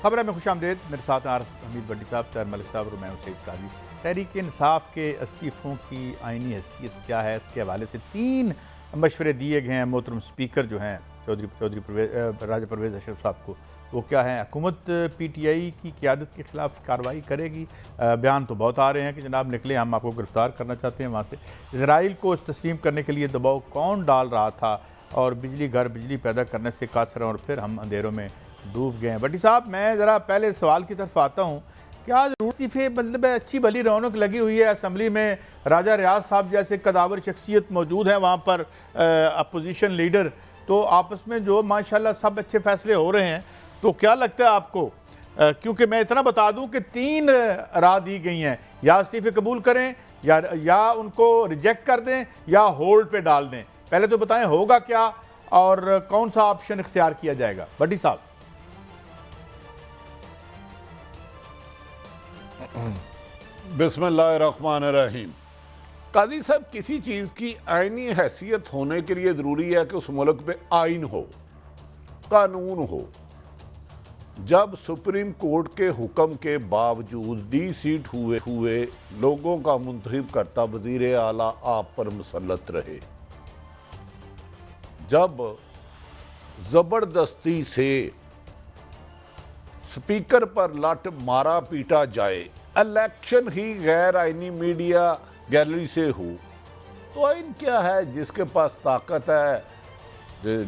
खबर में खुश आमदेद। मेरे साथ हमीद भट्टी साहब, तैर मलिक साहब और मैं सईद काजी। तहरीक इंसाफ के इस्तीफ़ों की आइनी हैसियत क्या है, इसके हवाले से 3 मशवरे दिए गए हैं मोहतरम स्पीकर जो हैं राजा परवेज़ अशरफ साहब को। वो क्या है? हुकूमत PTI की क़यादत के ख़िलाफ़ कार्रवाई करेगी। बयान तो बहुत आ रहे हैं कि जनाब निकले, हम आपको गिरफ़्तार करना चाहते हैं वहाँ से। इसराइल को तस्लीम करने के लिए दबाव कौन डाल रहा था, और बिजली घर बिजली पैदा करने से कासर और फिर हम अंधेरों में डूब गए हैं। भट्टी साहब, मैं ज़रा पहले सवाल की तरफ आता हूँ। क्या इस्तीफ़े मतलब अच्छी भली रौनक लगी हुई है असम्बली में? राजा रियाज साहब जैसे कदावर शख्सियत मौजूद हैं वहाँ पर, अपोजिशन लीडर, तो आपस में जो माशाल्लाह सब अच्छे फैसले हो रहे हैं। तो क्या लगता है आपको? क्योंकि मैं इतना बता दूं कि 3 राह दी गई हैं, या इस्तीफ़े कबूल करें, या उनको रिजेक्ट कर दें, या होल्ड पे डाल दें। पहले तो बताएं होगा क्या और कौन सा ऑप्शन इख्तियार किया जाएगा? भट्टी साहब। बिस्मिल्लाहिर्रहमानिर्रहीम। काजी साहब, किसी चीज़ की आइनी हैसियत होने के लिए ज़रूरी है कि उस मुल्क में आइन हो, कानून हो। जब सुप्रीम कोर्ट के हुक्म के बावजूद डी सीट हुए लोगों का मुंतखब करता वज़ीर आला आप पर मुसल्लत रहे, जब जबरदस्ती से स्पीकर पर लट मारा पीटा जाए, इलेक्शन ही गैर आइनी मीडिया गैलरी से हो, तो आइन क्या है? जिसके पास ताकत है,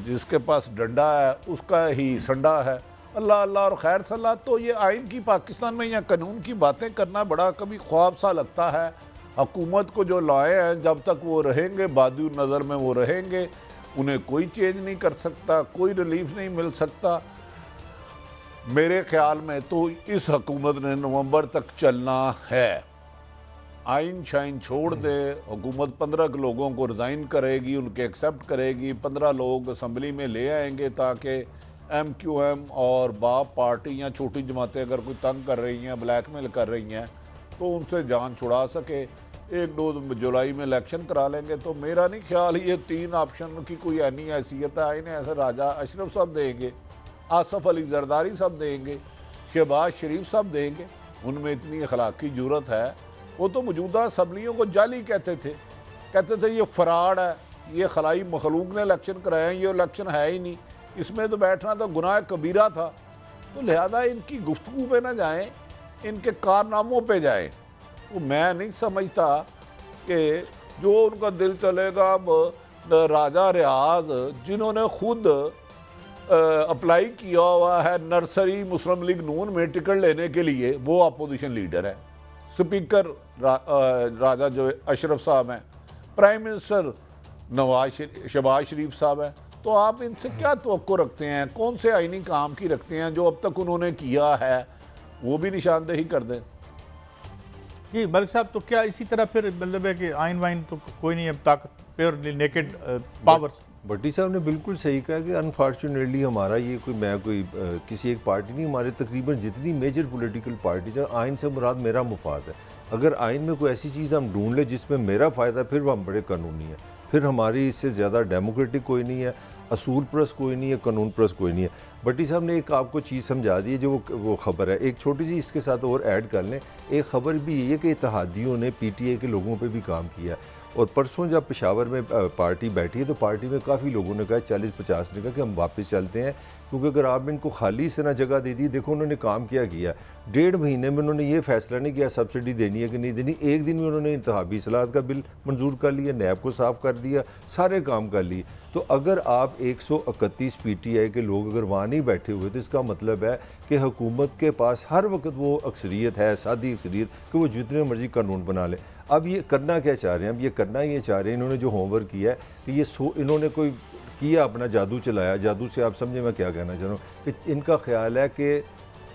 जिसके पास डंडा है, उसका ही संडा है। अल्लाह अल्लाह और खैर सलाह। तो ये आइन की पाकिस्तान में या कानून की बातें करना बड़ा कभी ख्वाब सा लगता है। हुकूमत को जो लाए हैं, जब तक वो रहेंगे बादू नज़र में वो रहेंगे, उन्हें कोई चेंज नहीं कर सकता, कोई रिलीफ नहीं मिल सकता। मेरे ख्याल में तो इस हुकूमत ने नवंबर तक चलना है। आइन शाइन छोड़ दे, हुकूमत 15 लोगों को रिज़ाइन करेगी, उनके एक्सेप्ट करेगी, 15 लोग असम्बली में ले आएंगे ताकि MQM और बाप पार्टी या छोटी जमातें अगर कोई तंग कर रही हैं, ब्लैकमेल कर रही हैं, तो उनसे जान छुड़ा सके। 1-2 जुलाई में इलेक्शन करा लेंगे। तो मेरा नहीं ख्याल ये 3 ऑप्शन की कोई ऐनी हैसियत है। आइन ऐसे राजा अशरफ साहब देंगे, आसफ अली जरदारी साहब देंगे, शहबाज शरीफ साहब देंगे। उनमें इतनी अखलाकी जरूरत है। वो तो मौजूदा असम्बलियों को जाली कहते थे ये फ्रॉड है, ये खलाई मखलूक ने इलेक्शन कराए हैं, ये इलेक्शन है ही नहीं, इसमें तो बैठना तो गुनाह कबीरा था। तो लिहाजा इनकी गुफ्तगू पे ना जाएं, इनके कारनामों पे जाएं। तो मैं नहीं समझता कि जो उनका दिल चलेगा। अब राजा रियाज जिन्होंने खुद अप्लाई किया हुआ है नर्सरी मुस्लिम लीग नून में टिकट लेने के लिए, वो अपोजिशन लीडर है। स्पीकर राजा जो अशरफ साहब हैं, प्राइम मिनिस्टर शहबाज शरीफ साहब हैं। तो आप इनसे क्या तवक्को रखते हैं? कौन से आईनी काम की रखते हैं? जो अब तक उन्होंने किया है वो भी निशानदेही कर दें। जी मलिक साहब, तो क्या इसी तरह फिर मतलब है कि आइन वाइन तो कोई नहीं, अब ताकत प्योर नेकेड पावर्स? भट्टी साहब ने बिल्कुल सही कहा कि अनफॉर्चुनेटली हमारा ये कोई किसी एक पार्टी नहीं, हमारे तकरीबन जितनी मेजर पॉलिटिकल पार्टीज है, आइन से मुराद मेरा मुफाद है। अगर आइन में कोई ऐसी चीज़ हम ढूंढ ले जिसमें मेरा फ़ायदा, फिर वो हम बड़े कानूनी है। फिर हमारी इससे ज़्यादा डेमोक्रेटिक कोई नहीं है, असूल परस्त कोई नहीं है, कानून परस्त कोई नहीं है। भट्टी साहब ने एक आपको चीज़ समझा दी है जो वो ख़बर है। एक छोटी सी इसके साथ और ऐड कर लें। एक ख़बर भी ये है कि इत्तेहादियों ने PTI के लोगों पे भी काम किया। और परसों जब पेशावर में पार्टी बैठी है तो पार्टी में काफ़ी लोगों ने कहा, 40-50 ने कहा कि हम वापस चलते हैं, क्योंकि अगर आप इनको खाली से ना जगह दे दी। देखो उन्होंने काम क्या किया, 1.5 महीने में उन्होंने ये फैसला नहीं किया सब्सिडी देनी है कि नहीं देनी। एक दिन में उन्होंने इंतखाबी सलाहत का बिल मंजूर कर लिया, नैब को साफ़ कर दिया, सारे काम कर लिए। तो अगर आप 131 PTI के लोग अगर वहाँ नहीं बैठे हुए, तो इसका मतलब है कि हुकूमत के पास हर वक्त वो अक्सरियत है, सादी अक्सरियत, कि वो जितने मर्जी कानून बना ले। अब ये करना क्या चाह रहे हैं? अब ये करना ये चाह रहे हैं, इन्होंने जो होमवर्क किया है कि इन्होंने कोई किया, अपना जादू चलाया। जादू से आप समझे मैं क्या कहना चाह रहा हूँ कि इनका ख्याल है कि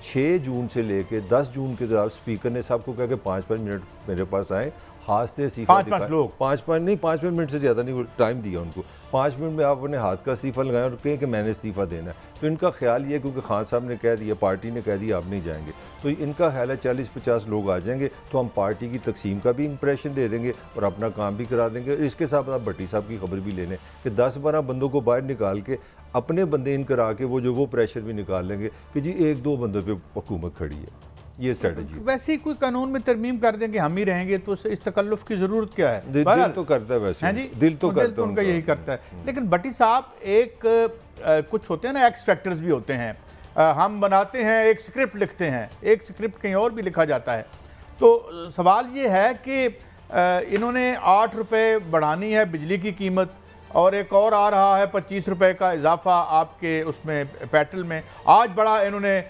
6 जून से लेके 10 जून के दौरान स्पीकर ने सबको कहा कि 5-5 मिनट मेरे पास आए, हाथ से इस्तीफा 5-5 लोग, 5-5 नहीं, 5 मिनट से ज़्यादा नहीं टाइम दिया उनको। 5 मिनट में आप अपने हाथ का इस्तीफा लगाएं और कहें कि मैंने इस्तीफा देना है। तो इनका ख्याल ये, क्योंकि खान साहब ने कह दिया, पार्टी ने कह दिया आप नहीं जाएंगे, तो इनका ख्याल है 40-50 लोग आ जाएंगे तो हम पार्टी की तकसीम का भी इंप्रेशन दे देंगे और अपना काम भी करा देंगे। इसके साथ आप भट्टी साहब की खबर भी ले लें कि 10-12 बंदों को बाहर निकाल के अपने बंदे इन करा के वो प्रेशर भी निकाल लेंगे कि जी एक दो बंदों पे हुकूमत खड़ी है, ये स्ट्रेटजी। वैसे ही कोई कानून में तरमीम कर देंगे हम ही रहेंगे तो इस तकल्लुफ की जरूरत क्या है? दिल तो करता है वैसे, हैं जी, दिल तो करता है उनका यही करता है। लेकिन भट्टी साहब कुछ होते हैं ना, एक्स फैक्टर्स भी होते हैं। हम बनाते हैं, एक स्क्रिप्ट लिखते हैं, एक स्क्रिप्ट कहीं और भी लिखा जाता है। तो सवाल ये है कि इन्होंने 8 रुपये बढ़ानी है बिजली की कीमत, और एक और आ रहा है 25 रुपये का इजाफा आपके उसमें पेट्रोल में। आज बड़ा इन्होंने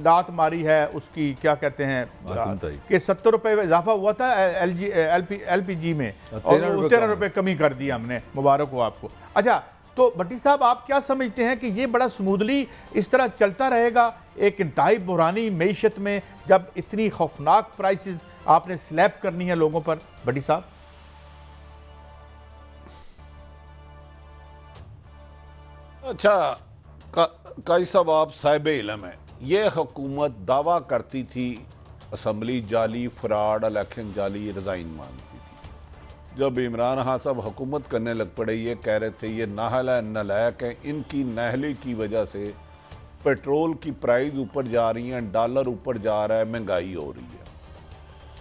दात मारी है उसकी, क्या कहते हैं कि 70 रुपये इजाफा हुआ था LPG में, और 13 रुपये कमी कर दिया हमने। मुबारक हो आपको। अच्छा, तो भट्टी साहब आप क्या समझते हैं कि ये बड़ा स्मूथली इस तरह चलता रहेगा एक इंतहाई बुरानी मईशत में, जब इतनी खौफनाक प्राइसेस आपने स्लैब करनी है लोगों पर? भट्टी साहब अच्छा, काजी साहब आप साहिब इल्म है। ये हुकूमत दावा करती थी असम्बली जाली, फ्रॉड, इलेक्शन जाली, रिजाइन मांगती थी। जब इमरान खान साहब हुकूमत करने लग पड़े, ये कह रहे थे ये नाहल है, नलायक है, इनकी नाहली की वजह से पेट्रोल की प्राइस ऊपर जा रही है, डॉलर ऊपर जा रहा है, महंगाई हो रही है।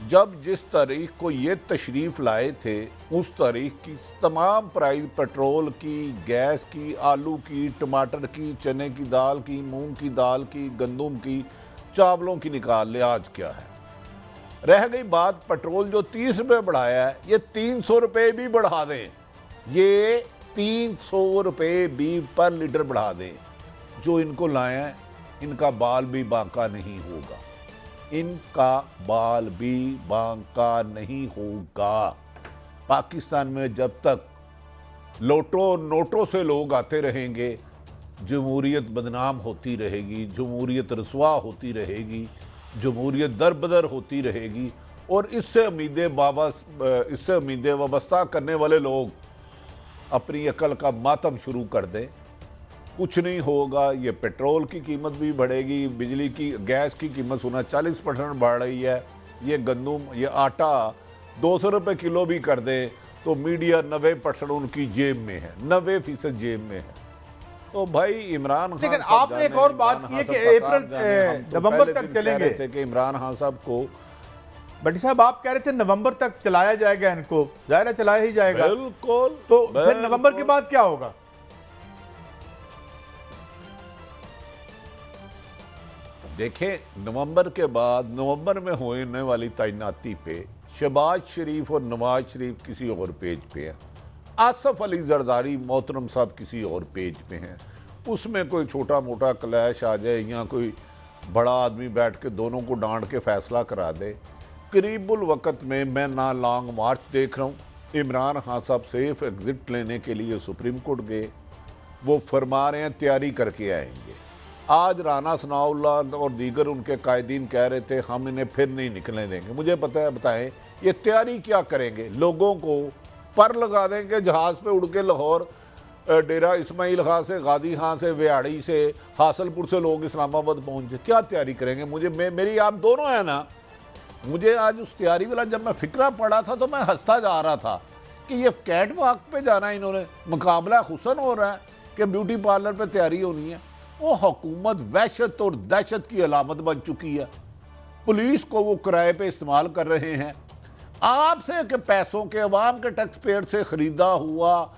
जब जिस तारीख को ये तशरीफ लाए थे उस तारीख की तमाम प्राइस पेट्रोल की, गैस की, आलू की, टमाटर की, चने की दाल की, मूंग की दाल की, गंदम की, चावलों की निकाल ले आज क्या है। रह गई बात पेट्रोल जो 30 रुपये बढ़ाया है, ये 300 रुपये भी बढ़ा दें, ये 300 रुपये भी पर लीटर बढ़ा दें, जो इनको लाए हैं इनका बाल भी बांका नहीं होगा, इनका बाल भी बांका नहीं होगा। पाकिस्तान में जब तक नोटों से लोग आते रहेंगे, जमहूरियत बदनाम होती रहेगी, जमहूरियत रसवा होती रहेगी, जमहूरियत दरबदर होती रहेगी, और इससे उम्मीदें वाबस्ता करने वाले लोग अपनी अकल का मातम शुरू कर दें। कुछ नहीं होगा। ये पेट्रोल की कीमत भी बढ़ेगी, बिजली की, गैस की कीमत सुना 40% बढ़ रही है। ये गंदम, ये आटा 200 रुपये किलो भी कर दे तो मीडिया 90% उनकी जेब में है, 90% जेब में है। तो भाई इमरान खान, लेकिन आपने एक और बात की है कि अप्रैल नवंबर तक चलेंगे थे कि इमरान खान साहब को, भट्टी साहब आप कह रहे थे नवंबर तक चलाया जाएगा इनको, जाहिर है चलाया ही जाएगा। बिल्कुल। तो फिर नवंबर के बाद क्या होगा? देखें, नवंबर के बाद, नवंबर में होने वाली तैनाती पे शहबाज शरीफ और नवाज शरीफ किसी और पेज पे हैं, आसफ अली जरदारी मोहतरम साहब किसी और पेज पे हैं। उसमें कोई छोटा मोटा क्लैश आ जाए या कोई बड़ा आदमी बैठ के दोनों को डांट के फैसला करा दे। करीबुल वक़्त में मैं ना लॉन्ग मार्च देख रहा हूँ। इमरान खान साहब सेफ एग्जिट लेने के लिए सुप्रीम कोर्ट गए, वो फरमा रहे हैं तैयारी करके आएंगे। आज राना सनाउल्लाह और दीगर उनके कायदीन कह रहे थे हम इन्हें फिर नहीं निकलने देंगे। मुझे पता है, बताएं ये तैयारी क्या करेंगे? लोगों को पर लगा देंगे, जहाज़ पे उड़ के लाहौर, डेरा इस्माइल खां से, गादी खां से, व्याड़ी से, हासलपुर से लोग इस्लामाबाद पहुंचे। क्या तैयारी करेंगे? मेरी आप दोनों है ना। मुझे आज उस तैयारी वाला जब मैं फिक्रा पड़ा था तो मैं हंसता जा रहा था कि ये कैट वॉक पे जाना, इन्होंने मुकाबला हुसन हो रहा है कि ब्यूटी पार्लर पे तैयारी होनी है। वो हुकूमत वहशत और दहशत की अलामत बन चुकी है। पुलिस को वो किराए पे इस्तेमाल कर रहे हैं। आपसे के पैसों के, अवाम के टैक्स पेयर से खरीदा हुआ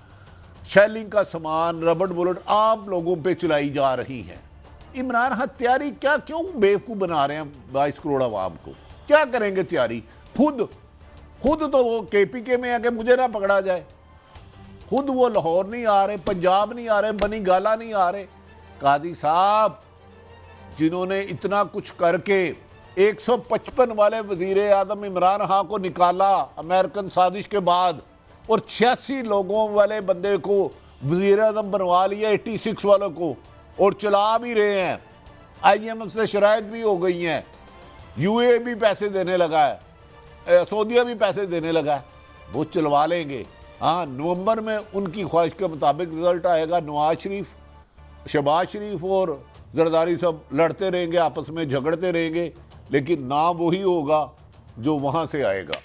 शेलिंग का सामान, रबड़ बुलेट आप लोगों पे चलाई जा रही है। इमरान खान तैयारी क्या, क्यों बेवकूफ बना रहे हैं 22 करोड़ अवाम को? क्या करेंगे तैयारी? खुद तो वो KPK में है कि मुझे ना पकड़ा जाए। खुद वो लाहौर नहीं आ रहे, पंजाब नहीं आ रहे, बनी गाला नहीं आ रहे। कादी साहब जिन्होंने इतना कुछ करके 155 वाले वजीर आजम इमरान खान को निकाला अमेरिकन साजिश के बाद, और 86 लोगों वाले बंदे को वजीर आजम बनवा लिया, 86 वालों को, और चला भी रहे हैं। IMF से शरायत भी हो गई हैं, UAE भी पैसे देने लगा है, सऊदीया भी पैसे देने लगा है, वो चलवा लेंगे। हाँ, नवंबर में उनकी ख्वाहिश के मुताबिक रिजल्ट आएगा। नवाज शरीफ, शहबाज शरीफ और जरदारी सब लड़ते रहेंगे, आपस में झगड़ते रहेंगे, लेकिन नाम वही होगा जो वहां से आएगा।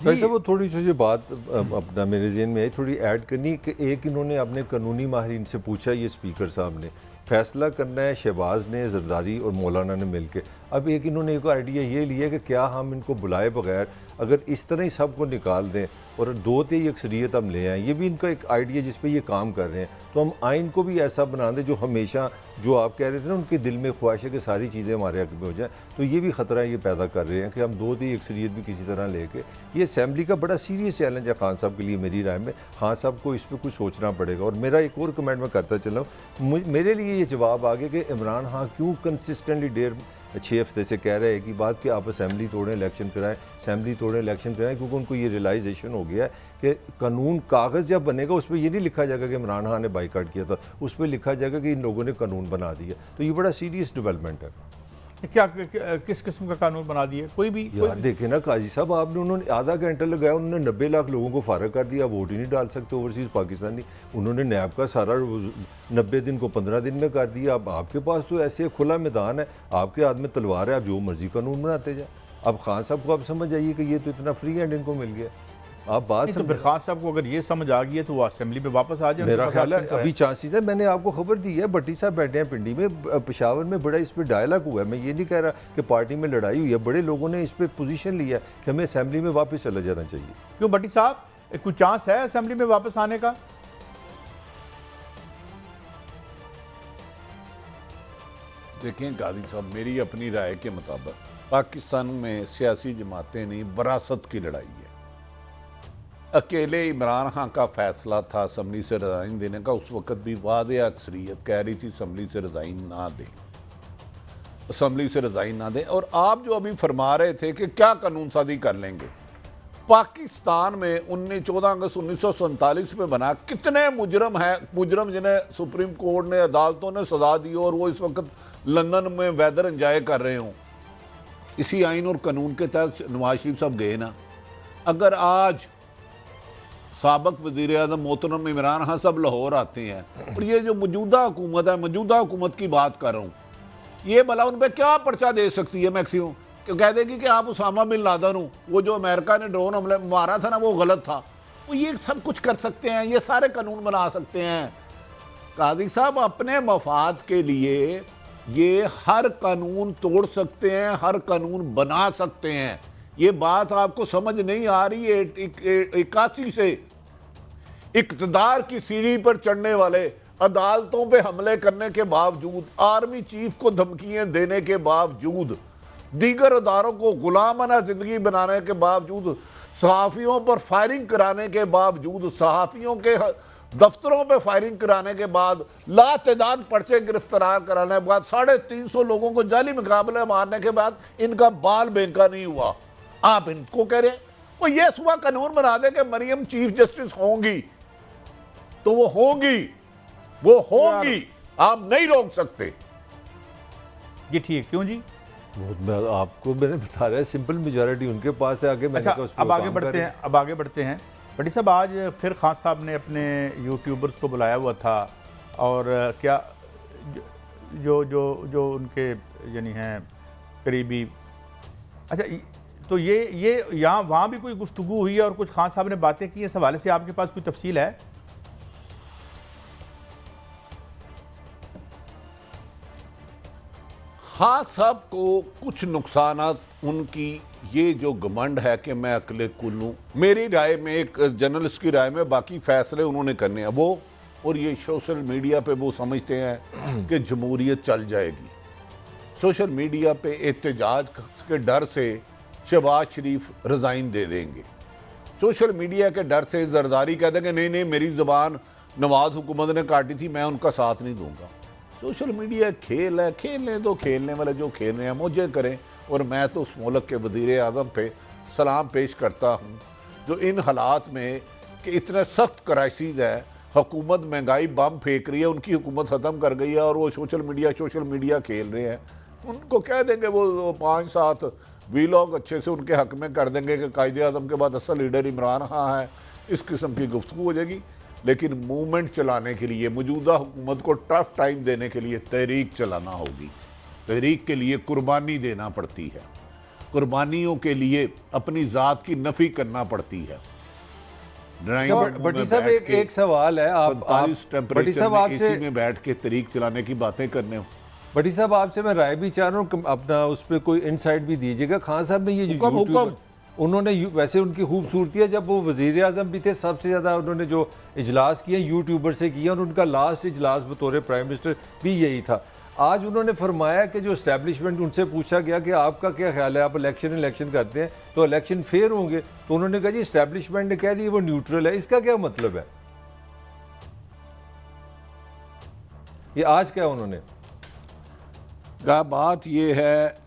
वैसे वो थोड़ी सी जो बात अपना मेरे जहन में आई थोड़ी ऐड करनी कि एक इन्होंने अपने कानूनी माहिरीन से पूछा, ये स्पीकर साहब ने फैसला करना है शहबाज ने, जरदारी और मौलाना ने मिलके। अब एक इन्होंने एक आइडिया ये लिया कि क्या हम इनको बुलाए बगैर अगर इस तरह ही सबको निकाल दें और 2-3 अक्सरियत हम ले आएँ, ये भी इनका एक आइडिया जिस पे ये काम कर रहे हैं, तो हम आइन को भी ऐसा बना दें जो हमेशा जो आप कह रहे थे ना उनके दिल में ख्वाहिश है कि सारी चीज़ें हमारे हक में हो जाए, तो ये भी ख़तरा ये पैदा कर रहे हैं कि हम 2-3 अक्सरियत भी किसी तरह लेके। ये असम्बली का बड़ा सीरियस चैलेंज है खान साहब के लिए मेरी राय में। खान साहब को इस पर कुछ सोचना पड़ेगा। और मेरा एक और कमेंट मैं करता चला हूँ, मेरे लिए ये जवाब आ गया कि इमरान खान क्यों कंसिस्टेंटली 6 हफ्ते से कह रहे हैं कि बात कि आप असम्बली तोड़ें इलेक्शन कराएं, असम्बली तोड़ें इलेक्शन कराएं, क्योंकि उनको ये रियलाइजेशन हो गया है कि कानून कागज़ जब बनेगा उस पर ये नहीं लिखा जाएगा कि इमरान खान ने बाइकाट किया था, उस पर लिखा जाएगा कि इन लोगों ने कानून बना दिया। तो ये बड़ा सीरियस डेवलपमेंट है। क्या किस किस्म का कानून बना दिए? कोई भी यार देखे ना काजी साहब, आपने उन्होंने आधा घंटा लगाया, उन्होंने 90 लाख लोगों को फारग कर दिया, वोट ही नहीं डाल सकते ओवरसीज़ पाकिस्तानी। उन्होंने नैब का सारा 90 दिन को 15 दिन में कर दिया। अब आपके पास तो ऐसे खुला मैदान है, आपके हाथ में तलवार है, आप जो मर्जी कानून बनाते जाए। अब खान साहब को आप समझ आइए कि ये तो इतना फ्री हैंड इनको मिल गया। आप बात तो फिर खान साहब को अगर ये समझ आ गई है तो वो असेंबली में वापस आ जाए। मेरा ख्याल है अभी चांसेस है। मैंने आपको खबर दी है, भट्टी साहब बैठे हैं पिंडी में, पेशावर में बड़ा इस पर डायलॉग हुआ है। मैं ये नहीं कह रहा कि पार्टी में लड़ाई हुई है, बड़े लोगों ने इस पर पोजीशन लिया है कि हमें असेंबली में वापस चला जाना चाहिए। क्यों भट्टी साहब, कोई चांस है असेंबली में वापस आने का? देखें गाजी साहब, मेरी अपनी राय के मुताबिक पाकिस्तान में सियासी जमातें नहीं, वरासत की लड़ाई है। अकेले इमरान खान का फैसला था असम्बली से रिजाइन देने का, उस वक्त भी वादे अक्सरियत कह रही थी असम्बली से रिजाइन ना दें, असम्बली से रिजाइन ना दें। और आप जो अभी फरमा रहे थे कि क्या कानून साजी कर लेंगे, पाकिस्तान में 14 अगस्त 1947 में बना कितने मुजरम हैं, मुजरम जिन्हें सुप्रीम कोर्ट ने, अदालतों ने सजा दी और वो इस वक्त लंदन में वेदर एंजॉय कर रहे हों। इसी आइन और कानून के तहत नवाज शरीफ साहब गए ना। अगर आज साबक वज़ीर आज़म मोहतरम इमरान खान साहब लाहौर आते हैं और ये जो मौजूदा हुकूमत है, मौजूदा हुकूमत की बात कर रहा हूँ, ये भला उन पर क्या पर्चा दे सकती है मैक्सिमम? कि कह देगी कि आप उसामा बिन लादेन हो, वो जो अमेरिका ने ड्रोन हमले मारा था ना वो गलत था। वो ये सब कुछ कर सकते हैं, ये सारे कानून बना सकते हैं। काजी साहब अपने मफाद के लिए ये हर कानून तोड़ सकते हैं, हर कानून बना सकते हैं। ये बात आपको समझ नहीं आ रही है। 81 से इक्तदार की सीढ़ी पर चढ़ने वाले, अदालतों पे हमले करने के बावजूद, आर्मी चीफ को धमकियां देने के बावजूद, दीगर अदारों को गुलामाना जिंदगी बनाने के बावजूद, सहाफियों पर फायरिंग कराने के बावजूद, सहाफियों के दफ्तरों पे फायरिंग कराने के बाद, लातेदाद पर्चे गिरफ्तार कराने के बाद, 350 लोगों को जाली मुकाबले मारने के बाद इनका बाल बेंका नहीं हुआ। आप इनको कह रहे हैं वो ये सुबह कानून बना दे कि मरियम चीफ जस्टिस होंगी, तो वो होंगी, वो होंगी, आप नहीं रोक सकते। ये ठीक क्यों जी? आपको मैंने बता रहा है, सिंपल मेजॉरिटी उनके पास है। आगे मैंने अच्छा, अब आगे बढ़ते हैं। भट्टी साहब, आज फिर खान साहब ने अपने यूट्यूबर्स को बुलाया हुआ था और क्या जो उनके यानी हैं करीबी, अच्छा तो ये यहाँ वहाँ भी कोई गुफ्तगू हुई है और कुछ खान साहब ने बातें की, इस हवाले से आपके पास कोई तफसील है? हाँ, साहब को कुछ नुकसानात उनकी ये जो घमंड है कि मैं अकेले कुल हूं, मेरी राय में, एक जर्नलिस्ट की राय में, बाकी फैसले उन्होंने करने हैं वो, और ये सोशल मीडिया पे वो समझते हैं कि जमहूरियत चल जाएगी। सोशल मीडिया पे एहतजाज के डर से शहबाज शरीफ रिजाइन दे देंगे, सोशल मीडिया के डर से जरदारी कह देंगे नहीं नहीं मेरी जुबान नवाज हुकूमत ने काटी थी, मैं उनका साथ नहीं दूंगा। सोशल मीडिया खेल है, खेलने दो, खेलने वाले जो खेल रहे हैं मुझे करें। और मैं तो उस मुल्क के वज़ीर आज़म पे सलाम पेश करता हूँ जो इन हालात में कि इतने सख्त क्राइसिस है, हुकूमत महंगाई बम फेंक रही है, उनकी हुकूमत ख़त्म कर गई है और वो सोशल मीडिया खेल रहे हैं। उनको कह देंगे वो 5-7 वीलॉग अच्छे से उनके हक में कर देंगे कि कायदे आज़म के बाद असल लीडर इमरान खान है, इस किस्म की गुफ्तगू हो जाएगी। लेकिन मूवमेंट चलाने के लिए, मौजूदा हुकूमत को टफ टाइम देने के लिए तहरीक चलाना होगी, तहरीक के लिए कुर्बानी देना पड़ती है। कुर्बानियों के लिए अपनी ज़ात की नफ़ी करना पड़ती है। भट्टी साहब एक सवाल है, आप भट्टी साहब आपसे में बैठ के तरीक चलाने की बातें करने हो। भट्टी साहब आपसे मैं राय भी चाह रहा हूँ, अपना उस पर कोई इनसाइट भी दीजिएगा। खान साहब ने ये यूट्यूब उन्होंने वैसे उनकी खूबसूरती है, जब वो वज़ीर आज़म भी थे सबसे ज़्यादा उन्होंने जो इजलास किए यूट्यूबर से किया, और उनका लास्ट इजलास बतौर प्राइम मिनिस्टर भी यही था। आज उन्होंने फरमाया कि जो इस्टेब्लिशमेंट, उनसे पूछा गया कि आपका क्या ख्याल है, आप इलेक्शन करते हैं तो इलेक्शन फेयर होंगे, तो उन्होंने कहा जी इस्टेब्लिशमेंट ने कह दिया वो न्यूट्रल है। इसका क्या मतलब है? ये आज क्या उन्होंने कहा? बात ये है,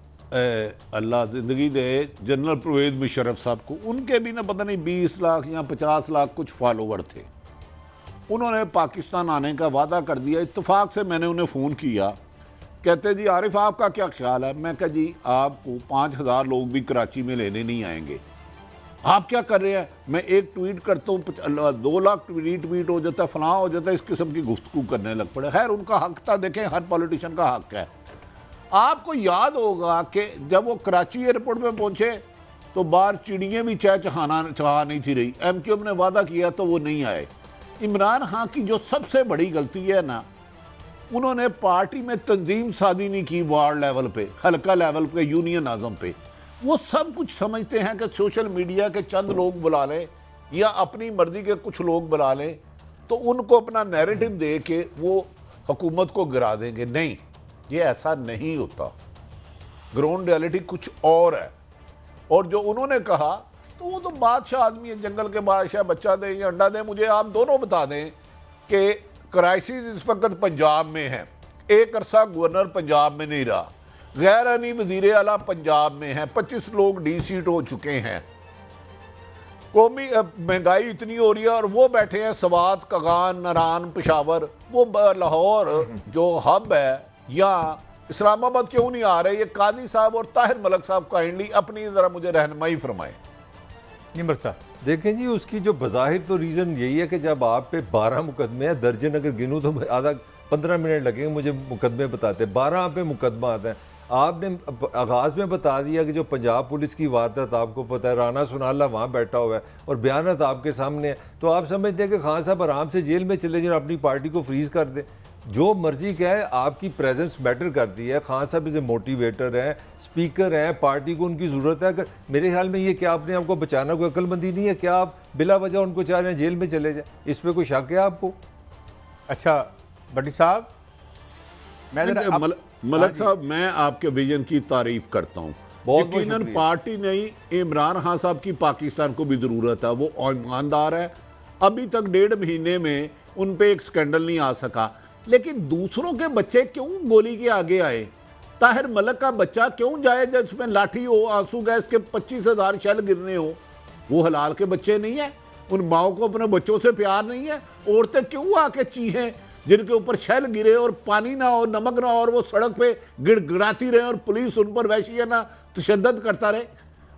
अल्लाह ज़िंदगी दे जनरल परवेज़ मुशर्रफ साहब को, उनके भी ना पता नहीं 20 लाख या 50 लाख कुछ फॉलोवर थे। उन्होंने पाकिस्तान आने का वादा कर दिया। इत्तेफाक से मैंने उन्हें फ़ोन किया, कहते जी आरिफ आपका क्या ख्याल है? मैं कहा जी आपको 5000 लोग भी कराची में लेने नहीं आएंगे, आप क्या कर रहे हैं? मैं एक ट्वीट करता हूँ 2 लाख ट्वीट हो जाता है, फलां हो जाता है, इस किस्म की गुफ्तगू करने लग पड़े। खैर उनका हक था, देखें हर पॉलिटिशियन का हक है। आपको याद होगा कि जब वो कराची एयरपोर्ट पे पहुंचे तो बाहर चिड़ियाँ भी चाह नहीं थी रही। MQM ने वादा किया तो वो नहीं आए। इमरान खान की जो सबसे बड़ी गलती है ना, उन्होंने पार्टी में तंजीम साजी नहीं की, वार्ड लेवल पे, हल्का लेवल पे, यूनियन आजम पे। वो सब कुछ समझते हैं कि सोशल मीडिया के चंद लोग बुला लें या अपनी मर्जी के कुछ लोग बुला लें तो उनको अपना नैरेटिव दे के वो हुकूमत को गिरा देंगे। नहीं, ये ऐसा नहीं होता। ग्राउंड रियलिटी कुछ और है। और जो उन्होंने कहा तो वो तो बादशाह आदमी है, जंगल के बादशाह, बच्चा दें या अंडा दें, मुझे आप दोनों बता दें कि क्राइसिस इस वक्त पंजाब में है। एक अरसा गवर्नर पंजाब में नहीं रहा, गैर आनी वजीर आला पंजाब में है, 25 लोग डीसीट हो चुके हैं, कौमी महंगाई इतनी हो रही है, और वो बैठे हैं सवात, कगान, नारान, पेशावर। वो लाहौर जो हब है या इस्लामाबाद क्यों नहीं आ रहे? ये कादी साहब और ताहिर मलक साहब काइंडली अपनी जरा मुझे रहनुमाई फरमाएं। निमर साहब देखें जी, उसकी जो बज़ाहिर तो रीज़न यही है कि जब आप पे 12 मुकदमे हैं, दर्जन अगर गिनूँ तो आधा 15 मिनट लगेंगे मुझे मुकदमे बताते। 12 आप पे मुकदमा आता है। आपने आगाज़ में बता दिया कि जो पंजाब पुलिस की वारदात आपको पता है, राना सुनाला वहाँ बैठा हुआ है और बयानत आपके सामने है, तो आप समझते हैं कि खान साहब आराम से जेल में चले जाए, अपनी पार्टी को फ्रीज कर दें। जो मर्जी क्या है, आपकी प्रेजेंस मैटर करती है। खान साहब इज ए मोटिवेटर हैं, स्पीकर हैं, पार्टी को उनकी ज़रूरत है। अगर मेरे ख्याल में ये क्या आपने आपको बचाना कोई अक्लमंदी नहीं है, क्या आप बिला वजह उनको चाह रहे हैं जेल में चले जाए? इस पर कोई शक है आपको? अच्छा भट्टी साहब, मलक साहब, मैं आपके विजन की तारीफ करता हूँ। यकीनन पार्टी नहीं, इमरान खान साहब की पाकिस्तान को भी ज़रूरत है। वो ईमानदार है। अभी तक 1.5 महीने में उन पे एक स्कैंडल नहीं आ सका, लेकिन दूसरों के बच्चे क्यों गोली के आगे आए? ताहिर मलक का बच्चा क्यों जाए जिसमें लाठी हो, आंसू गैस के 25,000 शेल गिरने हो? वो हलाल के बच्चे नहीं है? उन माओ को अपने बच्चों से प्यार नहीं है? औरतें क्यों आके चीखें जिनके ऊपर शेल गिरे और पानी ना हो, नमक ना हो, और वो सड़क पे गिड़गिड़ाती रहे और पुलिस उन पर वहशियाना तशद्दुद करता रहे?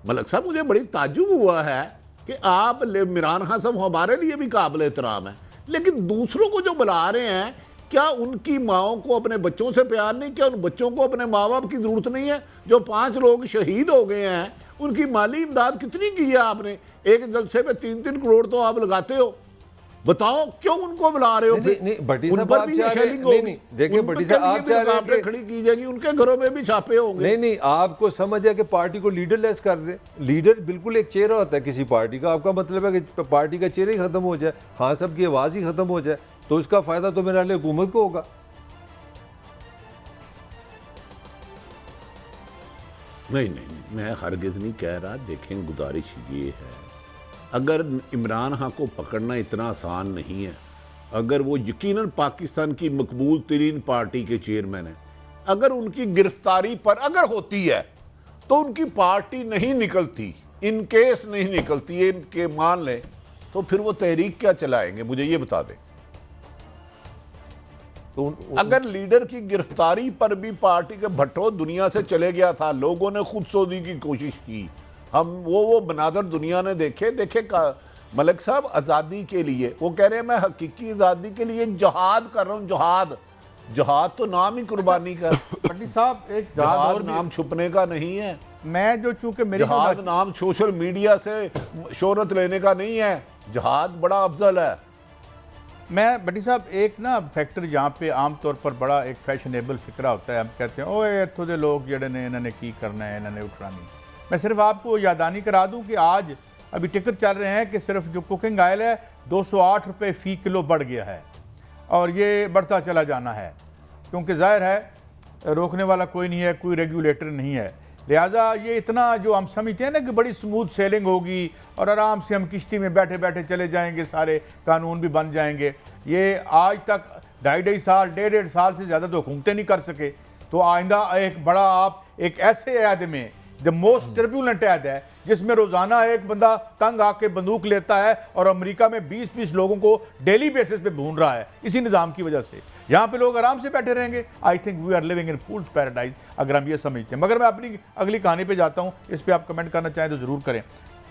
मलक साहब, मुझे बड़ी ताज्जुब हुआ है कि आप इमरान खान साहब हमारे लिए भी काबिल एहतराम है, लेकिन दूसरों को जो बुला रहे हैं, क्या उनकी माओं को अपने बच्चों से प्यार नहीं? क्या उन बच्चों को अपने माँ बाप की जरूरत नहीं है? जो 5 लोग शहीद हो गए हैं, उनकी माली इमदाद कितनी की है आपने? एक जलसे पे 3-3 करोड़ तो आप लगाते हो। बताओ क्यों उनको बुला रहे हो? नहीं भट्टी साहब, आप चाह रहे नहीं, देखिए भट्टी साहब, आप चाह रहे हैं खड़ी की जाएगी, उनके घरों में भी छापे होंगे। नहीं, आपको समझ है कि पार्टी को लीडरलेस कर दे। लीडर बिल्कुल एक चेहरा होता है किसी पार्टी का। आपका मतलब है कि पार्टी का चेहरा ही खत्म हो जाए, खान साहब की आवाज़ ही खत्म हो जाए, तो इसका फायदा तो मेरे लिए हुकूमत को होगा। नहीं, मैं हरगिज़ नहीं कह रहा। देखें, गुजारिश ये है, अगर इमरान खान को पकड़ना इतना आसान नहीं है, अगर वो यकीनन पाकिस्तान की मकबूल तरीन पार्टी के चेयरमैन है, अगर उनकी गिरफ्तारी पर अगर होती है तो उनकी पार्टी नहीं निकलती, इन केस नहीं निकलती है, इनके मान लें, तो फिर वो तहरीक क्या चलाएंगे? मुझे ये बता दें। तो अगर लीडर की गिरफ्तारी पर भी पार्टी के भट्टो दुनिया से चले गया था, लोगों ने खुद सोधी की कोशिश की, हम वो बनादर दुनिया ने देखे मलिक साहब आज़ादी के लिए वो कह रहे हैं मैं हकीकी आज़ादी के लिए जहाद कर रहा हूं, जहाद। जहाद तो नाम ही कुर्बानी का, भट्टी साहब एक जहाद जहाद और नाम छुपने का नहीं है, मैं जो चूंकि मेरी जहाद नाम सोशल मीडिया से शोहरत लेने का नहीं है, जहाद बड़ा अफजल है। मैं भट्टी साहब एक ना फैक्टर जहाँ पे आमतौर पर बड़ा एक फैशनेबल फिक्रा होता है, हम कहते हैं ओए इत्थों दे लोग जड़े ने इन्होंने की करना है, इन्होंने उठना नहीं। मैं सिर्फ आपको यादानी करा दूं कि आज अभी टिकट चल रहे हैं कि सिर्फ जो कुकिंग ऑयल है 208 रुपये फ़ी किलो बढ़ गया है और ये बढ़ता चला जाना है, क्योंकि जाहिर है रोकने वाला कोई नहीं है, कोई रेगुलेटर नहीं है। लिहाजा ये इतना जो हम समझते हैं ना कि बड़ी स्मूथ सेलिंग होगी और आराम से हम किश्ती में बैठे बैठे चले जाएंगे, सारे कानून भी बन जाएंगे, ये आज तक 2.5 साल 1.5 साल से ज़्यादा तो हुकूमतें नहीं कर सके। तो आइंदा एक बड़ा आप एक ऐसे अहद में द मोस्ट टर्बुलेंट अहद है जिसमें रोजाना एक बंदा तंग आके बंदूक लेता है और अमेरिका में 20-20 लोगों को डेली बेसिस पे भून रहा है इसी निज़ाम की वजह से। यहाँ पे लोग आराम से बैठे रहेंगे। I think we are living in fools paradise अगर हम ये समझते हैं। मगर मैं अपनी अगली कहानी पे जाता हूँ, इस पर आप कमेंट करना चाहें तो जरूर करें।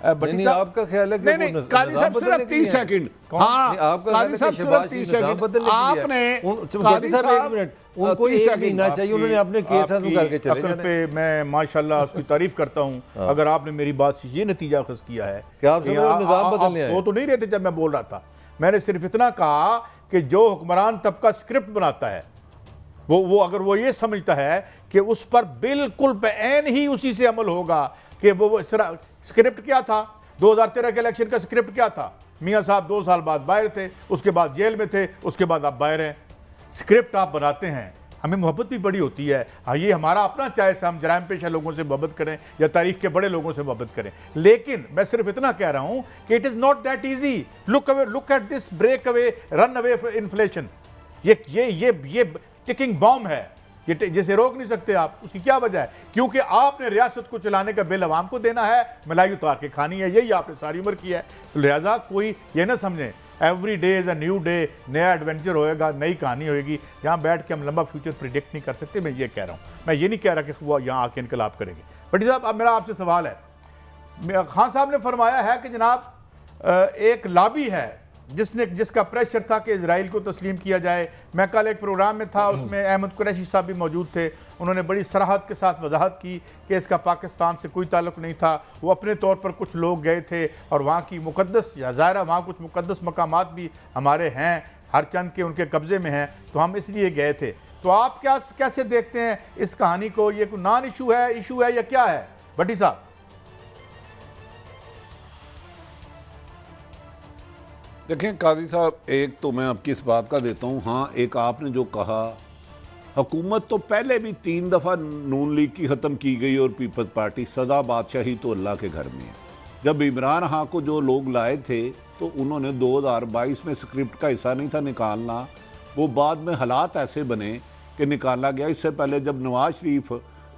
नहीं, आपका ख्याल है कि नहीं, काजी साहब सिर्फ 30 सेकंड, हाँ आपका काजी साहब सिर्फ 30 सेकंड, आपने काजी साहब 1 मिनट, उनको 1 महीना चाहिए, उन्होंने अपने केस खत्म करके चले जाने पे मैं माशाल्लाह उसकी तारीफ करता हूँ। अगर आपने मेरी बात से ये नतीजा अखज़ किया है कि आप निज़ाम बदलने आए, वो तो नहीं रहते जब मैं बोल रहा था। मैंने सिर्फ इतना कहा कि जो हुक्मरान तबका स्क्रिप्ट बनाता है वो अगर वो ये समझता है कि उस पर बिल्कुल बेऐन ही उसी से अमल होगा कि वो इस तरह। स्क्रिप्ट क्या था 2013 के इलेक्शन का? स्क्रिप्ट क्या था? मियां साहब 2 साल बाद बाहर थे, उसके बाद जेल में थे, उसके बाद आप बाहर हैं। स्क्रिप्ट आप बनाते हैं, हमें मोहब्बत भी बड़ी होती है। हाँ, ये हमारा अपना चॉइस है, हम जराइम पेशा लोगों से मोहब्बत करें या तारीख के बड़े लोगों से मोहब्बत करें, लेकिन मैं सिर्फ इतना कह रहा हूं कि it is not that easy. Look at this break away, run away inflation. ये टिकिंग बॉम्ब है, ये जिसे रोक नहीं सकते आप। उसकी क्या वजह है? क्योंकि आपने रियासत को चलाने का बिल अवाम को देना है, मलाई उतार के खानी है, यही आपने सारी उम्र किया है। तो लिहाजा कोई ये ना समझे every day is a new day, नया एडवेंचर होएगा, नई कहानी होएगी। यहाँ बैठ के हम लंबा फ्यूचर प्रिडिक्ट नहीं कर सकते। मैं ये कह रहा हूँ, मैं ये नहीं कह रहा कि वो यहाँ आके इनकलाब करेंगे। भट्टी साहब, अब मेरा आपसे सवाल है, खान साहब ने फरमाया है कि जनाब एक लॉबी है जिसका प्रेशर था कि इजराइल को तस्लीम किया जाए। मैं कल एक प्रोग्राम में था, उसमें अहमद कुरैशी साहब भी मौजूद थे। उन्होंने बड़ी सराहत के साथ वजाहत की कि इसका पाकिस्तान से कोई ताल्लुक़ नहीं था। वो अपने तौर पर कुछ लोग गए थे और वहाँ की मुक़द्दस या ज़ाहिर वहाँ कुछ मुक़द्दस मकामात भी हमारे हैं, हर चंद के उनके कब्ज़े में हैं, तो हम इसलिए गए थे। तो आप कैसे देखते हैं इस कहानी को? ये कोई नॉन इशू है या क्या है भट्टी साहब? देखें काजी साहब, एक तो मैं आपकी इस बात का देता हूँ, हाँ एक आपने जो कहा, हुकूमत तो पहले भी 3 दफ़ा नून लीग की ख़त्म की गई और पीपल्स पार्टी, सदा बादशाही तो अल्लाह के घर में है। जब इमरान खां को जो लोग लाए थे तो उन्होंने 2022 में स्क्रिप्ट का हिस्सा नहीं था निकालना, वो बाद में हालात ऐसे बने कि निकाला गया। इससे पहले जब नवाज शरीफ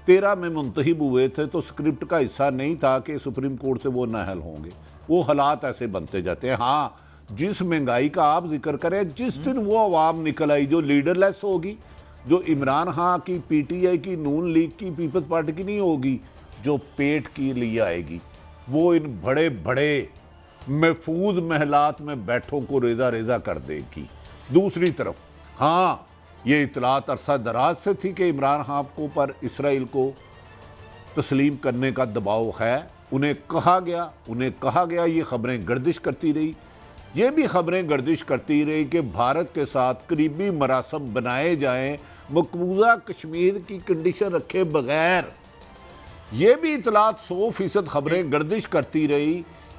13 में मुंतखब हुए थे तो स्क्रिप्ट का हिस्सा नहीं था कि सुप्रीम कोर्ट से वो नाअहल होंगे। वो हालात ऐसे बनते जाते हैं। हाँ, जिस महंगाई का आप जिक्र करें, जिस दिन वो अवाम निकल आई जो लीडरलेस होगी, जो इमरान खां की, पीटीआई की, नून लीग की, पीपल्स पार्टी की नहीं होगी, जो पेट के लिए आएगी, वो इन बड़े बड़े महफूज महलात में बैठों को रेजा रेजा कर देगी। दूसरी तरफ हाँ, ये इतलात अरसा दराज से थी कि इमरान खां को पर इसराइल को तस्लीम करने का दबाव है। उन्हें कहा गया, ये खबरें गर्दिश करती रही, ये भी खबरें गर्दिश करती रही कि भारत के साथ करीबी मरासम बनाए जाएं मकबूजा कश्मीर की कंडीशन रखे बगैर। ये भी इतलात 100% खबरें गर्दिश करती रही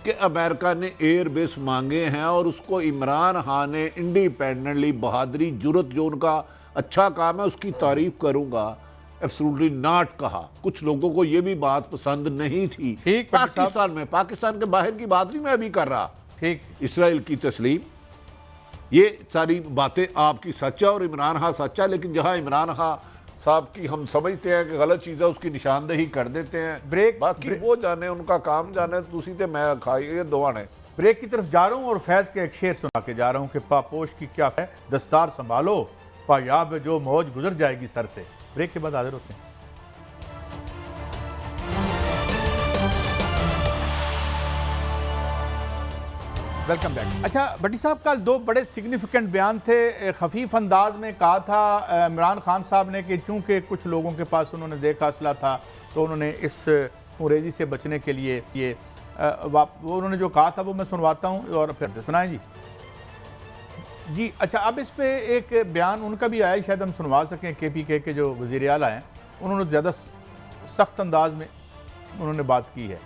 कि अमेरिका ने एयर बेस मांगे हैं और उसको इमरान खान ने इंडिपेंडेंटली बहादुरी, जुरत, जो उनका अच्छा काम है उसकी तारीफ करूंगा, एब्सोल्युटली नॉट कहा। कुछ लोगों को यह भी बात पसंद नहीं थी। पाकिस्तान में, पाकिस्तान के बाहर की बात नहीं मैं अभी कर रहा, ठीक, इसराइल की तस्लीम, ये सारी बातें आपकी सच है और इमरान खान सच्चा। लेकिन जहां इमरान खान साहब की हम समझते हैं कि गलत चीज़ है, उसकी निशानदेही कर देते हैं। बाकी वो जाने, उनका काम जाने, दूसरी तो मैं खाई दुआने। ब्रेक की तरफ जा रहा हूं और फैज के एक शेर सुना के जा रहा हूं कि पापोश की क्या है, दस्तार संभालो, पायाब में जो मौज गुजर जाएगी सर से। ब्रेक के बाद हाजिर होते हैं। Welcome back. अच्छा भट्टी साहब, कल दो बड़े सिग्निफिकेंट बयान थे। खफीफ अंदाज में कहा था इमरान खान साहब ने कि चूंकि कुछ लोगों के पास उन्होंने देखा असला था तो उन्होंने इस अंग्रेज़ी से बचने के लिए ये वो उन्होंने जो कहा था वो मैं सुनवाता हूँ और फिर सुनाएं जी। जी अच्छा, अब इस पे एक बयान उनका भी आया, शायद हम सुनवा सकें। KPK के जो वज़ीर आला हैं उन्होंने ज़्यादा सख्त अंदाज में उन्होंने बात की है,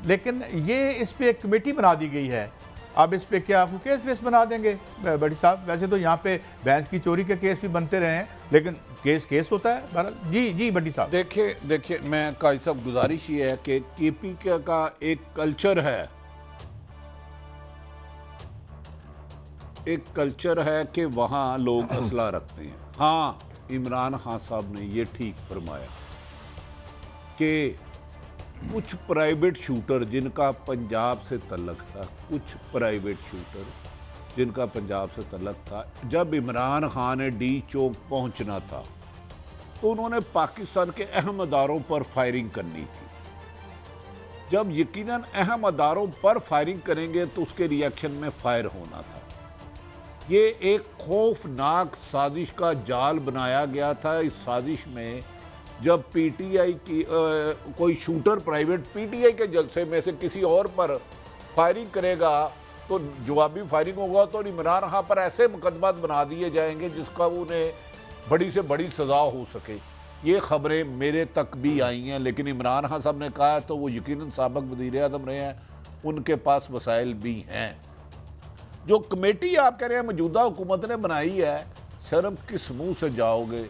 लेकिन ये इस पर एक कमेटी बना दी गई है। अब इस पे क्या आपको केस वेस बना देंगे भट्टी साहब? वैसे तो यहाँ पे भैंस की चोरी के केस भी बनते रहे हैं, लेकिन केस होता है बहरहाल। जी भट्टी साहब। देखिए मैं काजी साहब, गुजारिश ये है कि KPK का एक कल्चर है कि वहाँ लोग असला रखते हैं। हाँ, इमरान खान साहब ने ये ठीक फरमाया कि कुछ प्राइवेट शूटर जिनका पंजाब से तल्लक था, जब इमरान खान ने डी चौक पहुंचना था तो उन्होंने पाकिस्तान के अहम अदारों पर फायरिंग करनी थी। जब यकीनन अहम अदारों पर फायरिंग करेंगे तो उसके रिएक्शन में फायर होना था। ये एक खौफनाक साजिश का जाल बनाया गया था। इस साजिश में जब PTI की कोई शूटर प्राइवेट PTI के जलसे में से किसी और पर फायरिंग करेगा तो जवाबी फायरिंग होगा, तो इमरान खान पर ऐसे मुकदमात बना दिए जाएंगे जिसका उन्हें बड़ी से बड़ी सज़ा हो सके। ये खबरें मेरे तक भी आई हैं, लेकिन इमरान खान साहब ने कहा है तो वो यकीनन साबिक वज़ीर आज़म रहे हैं, उनके पास वसाइल भी हैं। जो कमेटी आप कह रहे हैं मौजूदा हुकूमत ने बनाई है, शर्म किस मुंह से जाओगे?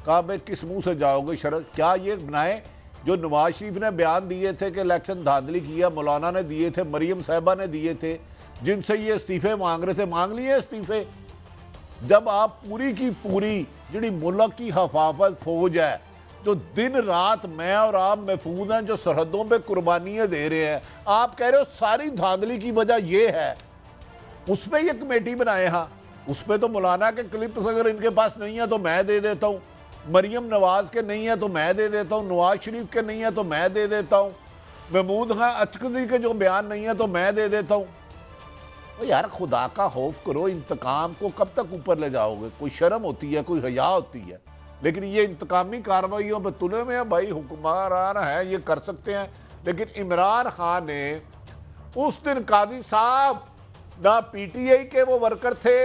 काबे किस मुंह से जाओगे? शर्म क्या ये बनाए जो नवाज शरीफ ने बयान दिए थे कि इलेक्शन धांधली किया, मौलाना ने दिए थे, मरियम साहिबा ने दिए थे, जिनसे ये इस्तीफे मांग रहे थे, मांग लिए इस्तीफे। जब आप पूरी की पूरी जिहड़ी मुल्क की हफाजत फौज है, जो दिन रात मैं और आप महफूज हैं, जो सरहदों पे कुर्बानियां दे रहे हैं, आप कह रहे हो सारी धांधली की वजह ये है, उस पर यह कमेटी बनाए। हाँ, उस पर तो मौलाना के क्लिप्स अगर इनके पास नहीं है तो मैं दे देता हूँ, मरियम नवाज के नहीं है तो मैं दे देता हूँ, नवाज शरीफ के नहीं है तो मैं दे देता हूँ, महमूद खान अचकजी के जो बयान नहीं है तो मैं दे देता हूँ। तो यार खुदा का खौफ करो, इंतकाम को कब तक ऊपर ले जाओगे? कोई शर्म होती है, कोई हया होती है, लेकिन ये इंतकामी कार्रवाइयों पर तुले में है। भाई हुक्मरान है, ये कर सकते हैं, लेकिन इमरान खान ने उस दिन काजी साहब ना PTI के वो वर्कर थे,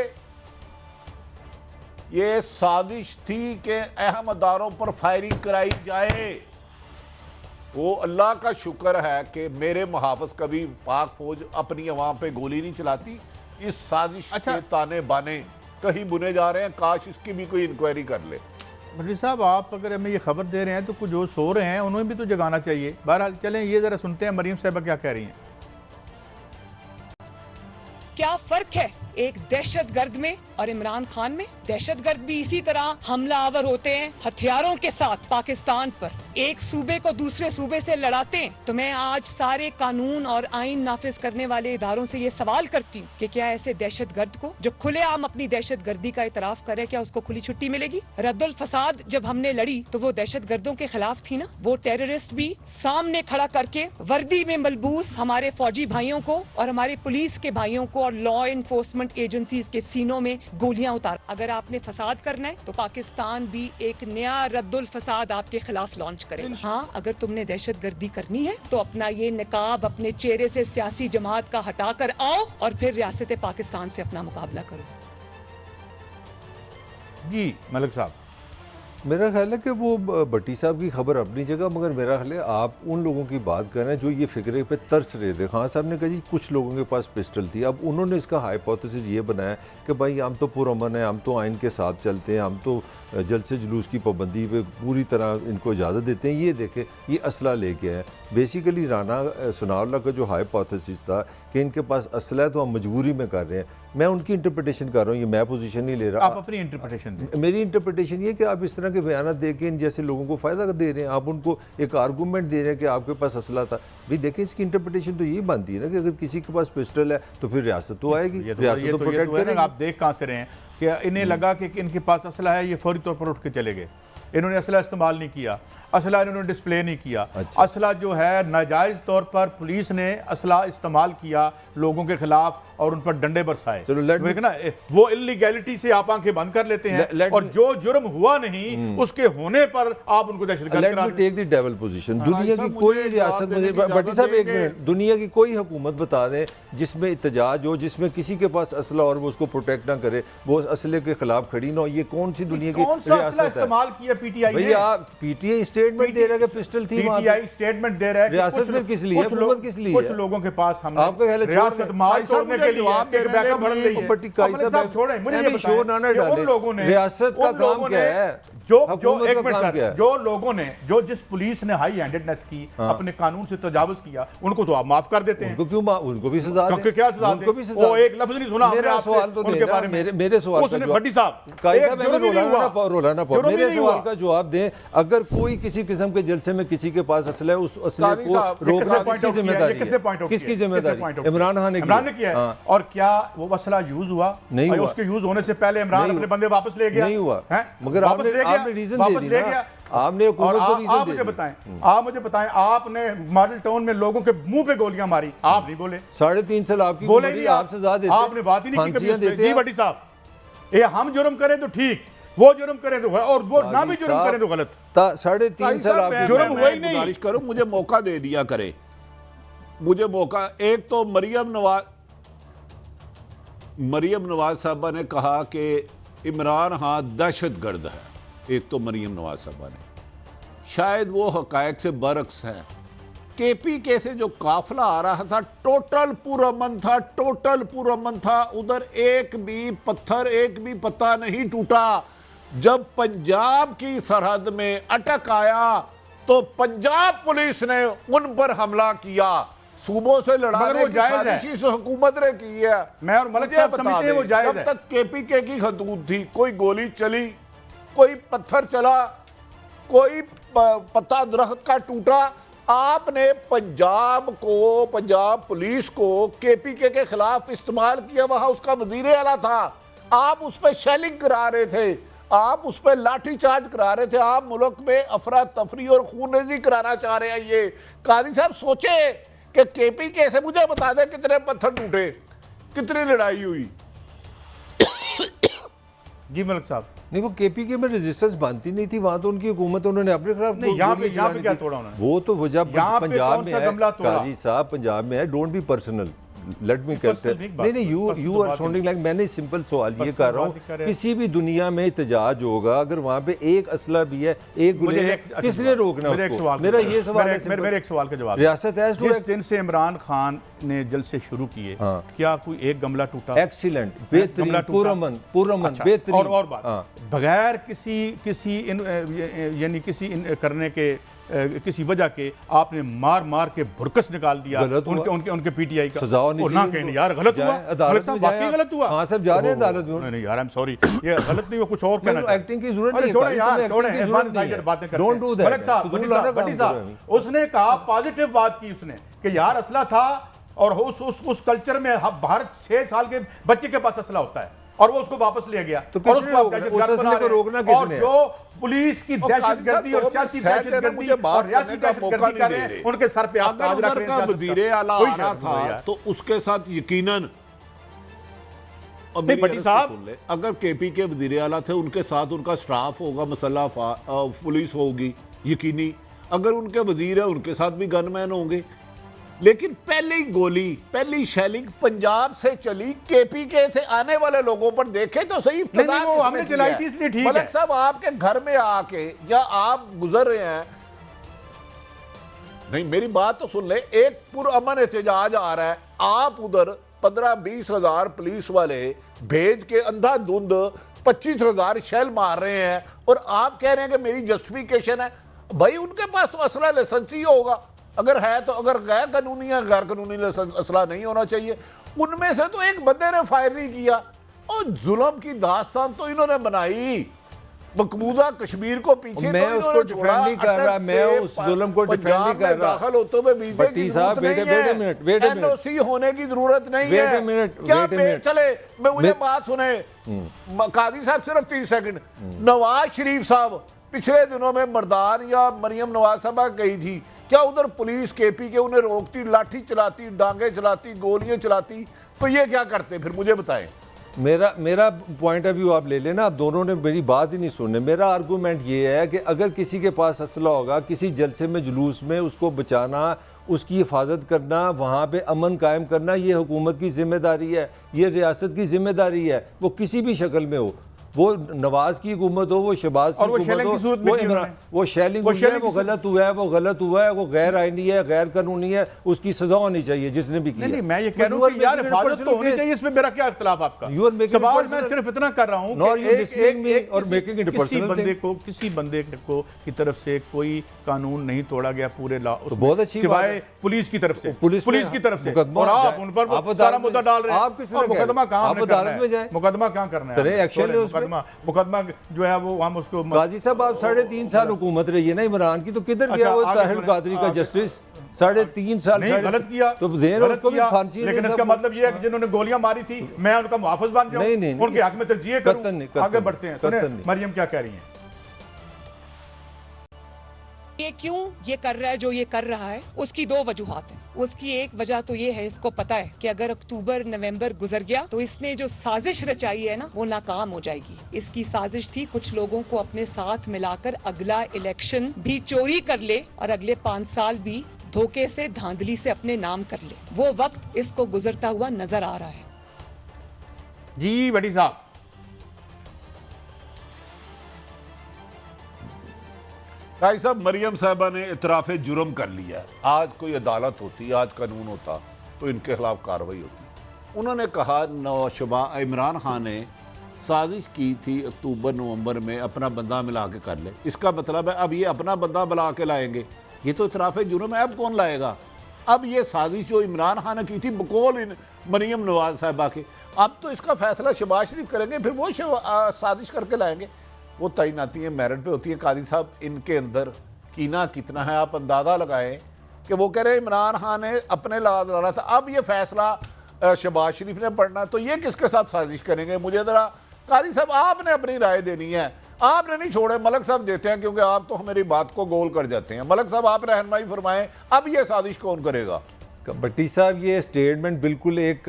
ये साजिश थी कि अहम अदारों पर फायरिंग कराई जाए। वो अल्लाह का शुक्र है कि मेरे मुहाफ़िज़ कभी पाक फौज अपनी अवाम पे गोली नहीं चलाती। इस साजिश के ताने बाने कहीं बुने जा रहे हैं, काश इसकी भी कोई इंक्वायरी कर ले। भट्टी साहब, आप अगर हमें ये खबर दे रहे हैं तो कुछ जो सो रहे हैं उन्हें भी तो जगाना चाहिए। बहरहाल चलें, ये ज़रा सुनते हैं मरियम साहिबा क्या कह रही हैं। क्या फर्क है एक दहशतगर्द में और इमरान खान में? दहशतगर्द भी इसी तरह हमला आवर होते हैं हथियारों के साथ पाकिस्तान पर, एक सूबे को दूसरे सूबे से लड़ाते हैं। तो मैं आज सारे कानून और आइन नाफिज करने वाले इदारों से ये सवाल करती हूँ कि क्या ऐसे दहशतगर्द को जो खुलेआम अपनी दहशतगर्दी का इतराफ करे, क्या उसको खुली छुट्टी मिलेगी? रद्दुल फसाद जब हमने लड़ी तो वो दहशतगर्दों के खिलाफ थी ना, वो टेररिस्ट भी सामने खड़ा करके वर्दी में मलबूस हमारे फौजी भाइयों को और हमारे पुलिस के भाइयों को और लॉ एनफोर्समेंट एजेंसीज के सीनों में गोलियां उतार। अगर आपने फसाद करना है तो पाकिस्तान भी एक नया रद्दुल फसाद आपके खिलाफ लॉन्च करेगा। हाँ, अगर तुमने दहशतगर्दी करनी है तो अपना ये निकाब अपने चेहरे से सियासी जमात का हटा कर आओ और फिर रियासत पाकिस्तान से अपना मुकाबला करो। जी मलिक साहब, मेरा ख्याल है कि वो भट्टी साहब की खबर अपनी जगह, मगर मेरा ख्याल है आप उन लोगों की बात कर रहे हैं जो ये फिक्रे पे तरस रहे थे। खान साहब ने कहा जी कुछ लोगों के पास पिस्टल थी, अब उन्होंने इसका हाइपोथेसिस ये बनाया कि भाई हम तो पुरअमन है, हम तो आइन के साथ चलते हैं, हम तो जलसे जुलूस की पाबंदी पे पूरी तरह इनको इजाज़त देते हैं, ये देखे ये असला लेके आए। बेसिकली राना सनाउल्लाह का जो हाइपोथेसिस था कि इनके पास असला है तो हम मजबूरी में कर रहे हैं, मैं उनकी इंटरप्रिटेशन कर रहा हूँ, ये मैं पोजीशन नहीं ले रहा। आप अपनी इंटरप्रिटेशन दें। मेरी इंटरप्रिटेशन ये कि आप इस तरह के बयान दे के इन जैसे लोगों को फ़ायदा दे रहे हैं, आप उनको एक आर्गूमेंट दे रहे हैं कि आपके पास असला था। भाई देखिए, इसकी इंटरप्रिटेशन तो यही बनती है ना कि अगर किसी के पास पिस्टल है तो फिर रियासत तो आएगी, रियासत तो प्रोटेक्ट करेगी। आप देख कहाँ से रहे हैं कि इन्हें लगा कि इनके पास असला है, ये फौरी तौर पर उठ के चले गए, इन्होंने असला इस्तेमाल नहीं किया। असला इन्होंने डिस्प्ले नहीं किया। अच्छा। असला जो है नाजायज़ तौर पर पुलिस ने असला इस्तेमाल किया लोगों के खिलाफ और उन पर डंडे बरसाए। चलो, let me- ना वो इलीगैलिटी से आप आंखें बंद कर लेते हैं let और me- जो जुर्म हुआ नहीं उसके होने पर आप उनको दहशतगर्द लेट करार me take the devil position. दुनिया की साहब, कोई मुझे रियासत, जवाब मुझे देने की भट्टी साहब एक इजाजत मिनट, दुनिया की कोई हुकूमत बता दें जिसमें इत्तेजाज हो, जिसमें किसी के पास असला और वो उसको प्रोटेक्ट ना करे, वो असले के खिलाफ खड़ी ना हो। ये कौन सी दुनिया की कौन सा असला रियासत है? इस्तेमाल किया पीटीआई ने? भैया पीटीआई स्टेटमेंट दे रहा है कि पिस्टल थी वहां पे। पीटीआई स्टेटमेंट दे रहा है कि रियासत कुछ में किस लिए है? कुछ हुकूमत किस लिए कुछ है? लोगों के पास हमने आपका ख्याल है छोड़ रियासत दें। माल भाई साहब, तोड़ने मुझे के लिए जवाब एक देने बैकअप दें, बढ़ रही है। बट्टी काई अमर साहब साहब, छोड़ें, मुझे ये अभी शोर ना बताएं कि डालें। उन लोगों ने रियासत का उन काम लोगों क्या ने है? जो हुकूमत एक का मिनट काम सर, क्या है? जो लोगों ने जो जिस पुलिस ने हाई हैंडेडनेस की, अपने कानून से तजावुज किया, उनको तो आप माफ कर देते हैं। उनको क्यों उनको भी सजा क्योंकि दें। क्या सजा उनको भी दें? सजा वो दें। एक लफ्ज नहीं सुना हमने मेरा आपसे सवाल तो उनके देना, बारे में। मेरे सवाल का उसने जवाब। भट्टी साहब काई एक साहब, जुर्म ही नहीं हुआ। रोलाना जुर्म ही मेरे नहीं सवाल हुआ। का जवाब दें। अगर कोई किसी किस्म के जलसे में किसी के पास असला है, उस असले काजी को साहब, रोकना किसने point किसकी out किया? जिम्मेदारी ये किसने point है? out किसकी किया? किसने point जिम्मेदारी? out इमरान खान ने किया है। हाँ। और क्या वो मसला यूज हुआ? नहीं और हुआ। उसके यूज होने से पहले इमरान नहीं अपने हुआ। बंदे वापस ले गया? नहीं हुआ। हैं? मगर वापस ले गया? आपने रीजन दे वापस दी ले ना। गया? आपने और हुकूमत को रीजन आप दे मुझे दी। बताएं, आप मुझे बताएं, आपने मॉडल टाउन में लोगों के मुंह पे गोलियां मारी, आप नहीं बोले। 3.5 साल आपकी बोले उम्र नहीं, थी, आप सजा देते। आपने बात ही नहीं की कभी फांसियां उस पे। देते जी आप। भट्टी साहब, ये हम जुर्म करें तो ठीक, वो जुर्म करें तो और वो ना भी जुर्म करें तो गलत। 3.5 साल आप जुर्म हुआ ही नहीं। गुजारिश करूं, मुझे मौका दे दिया करे, मुझे मौका। एक तो मरियम नवाज साहबा ने कहा कि इमरान खान दहशतगर्द है। एक तो मरियम नवाज साहबा ने, शायद वो हकायक से बरक्स है। केपीके से जो काफिला आ रहा था टोटल पुरअमन था, टोटल पुरअमन था। उधर एक भी पत्थर, एक भी पत्ता नहीं टूटा। जब पंजाब की सरहद में अटक आया तो पंजाब पुलिस ने उन पर हमला किया। सूबों से लड़ाने की साजिश इस हुकूमत ने की है। मैं और मलिक साहब समझते हैं वो जायज है। जब तक केपीके की हदूद थी, कोई गोली चली, कोई पत्थर चला, कोई पत्ता दरख्त का टूटा, आपने पंजाब पुलिस को केपीके के खिलाफ इस्तेमाल किया। वहां उसका वजीर आला था, आप उस पर शेलिंग करा रहे थे, आप उस पर लाठीचार्ज करा रहे थे, आप मुल्क में अफरा तफरी और खूनरेजी कराना चाह रहे हैं। ये काजी साहब सोचे कि केपीके से मुझे बता दें कितने पत्थर टूटे, कितनी लड़ाई हुई। जी मलिक साहब, नहीं, वो केपीके में रेजिस्टेंस बनती नहीं थी, वहां तो उनकी हुकूमत, उन्होंने अपने खिलाफ नहीं, यहाँ पे चलानी क्या थी। तोड़ा उन्होंने? वो तो वजह यहाँ पे पंजाब कौन में सा है गमला तोड़ा? काजी साहब, पंजाब में है। Don't be personal, let me करते नहीं, यू आर साउंडिंग लाइक। मैंने सिंपल सवाल ये कर रहा हूँ, किसी भी दुनिया में एहतजाज होगा, अगर वहां पे एक असला भी है, एक गोली है, किसने रोकना उसको? मेरा ये सवाल है। मेरे एक सवाल का जवाब, रियासत है जिस दिन से इमरान खान ने जलसे शुरू किए, क्या कोई एक गमला टूटा? एक्सीलेंट, बेहतरीन, पुरअमन, बेहतरीन। और बात, बगैर किसी यानी करने के किसी वजह के आपने मार मार के भुरकस निकाल दिया उनके पीटीआई का। सजा होनी चाहिए यार, गलत हुआ, वाकई गलत हुआ। हाँ साहब, जा रहे हैं अदालत में। नहीं यार, आई एम सॉरी, ये गलत नहीं हुआ, कुछ और कहना चाहिए। एक्टिंग की जरूरत नहीं है, छोड़े यार, छोड़े, बातें करते हैं। Don't do that. मलिक साहब, उसने कहा, पॉजिटिव बात की उसने कि यार असला था, और उस कल्चर में भारत 6 साल के बच्चे के पास असला होता है, और वो उसको वापस ले गया। तो और उसको रोकना किसने? जो पुलिस की दहशतगर्दी और सियासी दहशतगर्दी और रियासी दहशतगर्दी कर रहे हैं, उनके सर पे आप ताज रख रहे हैं। वजीरे आला आ रहा था तो उसके साथ यकीनन, भट्टी साहब, अगर केपी के वजीरे आला थे, उनके साथ उनका स्टाफ होगा, मसल्ला पुलिस होगी यकीनी। अगर उनके वजीर है, उनके साथ भी गनमैन होंगे। लेकिन पहली गोली, पहली शेलिंग पंजाब से चली, केपीके से आने वाले लोगों पर देखे तो सही। वो हमने चलाई थी, इसलिए ठीक है। मलिक साहब, आपके घर में आके या आप गुजर रहे हैं, नहीं मेरी बात तो सुन ले, एक पुरअमन एहतजाज आ रहा है, आप उधर 15-20 हजार पुलिस वाले भेज के अंधाधुंध 25 हजार शेल मार रहे हैं, और आप कह रहे हैं कि मेरी जस्टिफिकेशन है। भाई उनके पास तो असला लाइसेंस ही होगा, अगर है तो। अगर गैर कानूनी असला नहीं होना चाहिए। उनमें से तो एक बंदे ने फायर नहीं किया, और जुल्म की दास्तान तो इन्होंने बनाई। मकबूजा कश्मीर को पीछे, मैं उसको डिफेंड नहीं कर रहा, मैं उस जुल्म को डिफेंड नहीं कर रहा। दाखिल होते हुए वीजे की जरूरत नहीं है, एनओसी होने की जरूरत नहीं है। क्या चले, मैं मुझे बात सुने काजी साहब, सिर्फ 30 सेकंड। नवाज शरीफ साहब पिछले दिनों में मर्दान या मरियम नवाज साहबा गई थी, क्या उधर पुलिस केपी के उन्हें रोकती, लाठी चलाती, डांगे चलाती, गोलियां चलाती? तो ये क्या करते फिर मुझे बताएं। मेरा पॉइंट ऑफ व्यू आप ले लेना, आप दोनों ने मेरी बात ही नहीं सुनने। मेरा आर्गूमेंट ये है कि अगर किसी के पास असला होगा, किसी जलसे में जुलूस में उसको बचाना, उसकी हिफाजत करना, वहाँ पे अमन कायम करना, ये हुकूमत की जिम्मेदारी है, ये रियासत की जिम्मेदारी है, वो किसी भी शक्ल में हो, वो नवाज की हुकूमत हो, वो शहबाज की हुकूमत हो, वो इमरान, वो शेलिंग हुई है, वो गलत हुआ है, वो गलत हुआ है, वो गैर आईनी है, गैर कानूनी है, उसकी सजा होनी चाहिए जिसने भी किया। नहीं, मैं ये कह रहा हूं कि यार हिफाजत तो होनी चाहिए, इसमें मेरा क्या इख्तिलाफ आपका? सवाल मैं सिर्फ इतना कर रहा हूं कि किसी बंदे को की तरफ से कोई कानून नहीं तोड़ा गया पूरे लॉ, बहुत अच्छी सिवाय पुलिस की तरफ से, पुलिस की तरफ से, और आप उन पर सारा मुद्दा डाल रहे हैं। मुकदमा कहां अदालत में जाए, मुकदमा क्या करना है? एक्शन मुकदमा जो है वो हम उसको गाजी साहब आप 3.5 साल हुकूमत रही है ना इमरान की, तो किधर गया वो ताहिर कादरी का जस्टिस? 3.5 साल गलत किया तो देर उसको भी फांसी। लेकिन इसका मतलब ये है कि जिन्होंने गोलियां मारी थी मैं उनका मुहाफिज बन जाऊं, नहीं, उनके हक में तजिए करूं। आगे बढ़ते हैं, मरियम क्या कह रही हैं? ये क्यों ये कर रहा है जो ये कर रहा है, उसकी दो वजूहात हैं। उसकी एक वजह तो ये है, इसको पता है कि अगर अक्टूबर नवंबर गुजर गया तो इसने जो साजिश रचाई है ना वो नाकाम हो जाएगी। इसकी साजिश थी कुछ लोगों को अपने साथ मिलाकर अगला इलेक्शन भी चोरी कर ले और अगले 5 साल भी धोखे से, धांधली से अपने नाम कर ले। वो वक्त इसको गुजरता हुआ नजर आ रहा है। जी बड़ी साहब, भाई साहब, मरियम साहबा ने इतराफ़े जुर्म कर लिया। आज कोई अदालत होती, आज कानून होता तो इनके खिलाफ कार्रवाई होती। उन्होंने कहा इमरान खान ने साजिश की थी अक्टूबर नवंबर में अपना बंदा मिला के कर ले। इसका मतलब है अब ये अपना बंदा बुला के लाएंगे, ये तो इतराफ़े जुर्म है। अब कौन लाएगा? अब ये साजिश जो इमरान खान ने की थी बकौल मरियम नवाज साहबा के, अब तो इसका फैसला शहबाज शरीफ करेंगे, फिर वो साजिश करके लाएंगे। वो तैनाती मेरिट पे होती है। कादी साहब, इनके अंदर कीना कितना है आप अंदाज़ा लगाएं कि वो कह रहे इमरान खान ने अपने लाद डाला था, अब ये फैसला शहबाज शरीफ ने पढ़ना, तो ये किसके साथ साजिश करेंगे? मुझे ज़रा कादी साहब आपने अपनी राय देनी है। आपने नहीं छोड़े, मलक साहब देते हैं, क्योंकि आप तो मेरी बात को गोल कर जाते हैं। मलक साहब आप रहनुमाई फरमाएं, अब ये साजिश कौन करेगा? भट्टी साहब, ये स्टेटमेंट बिल्कुल एक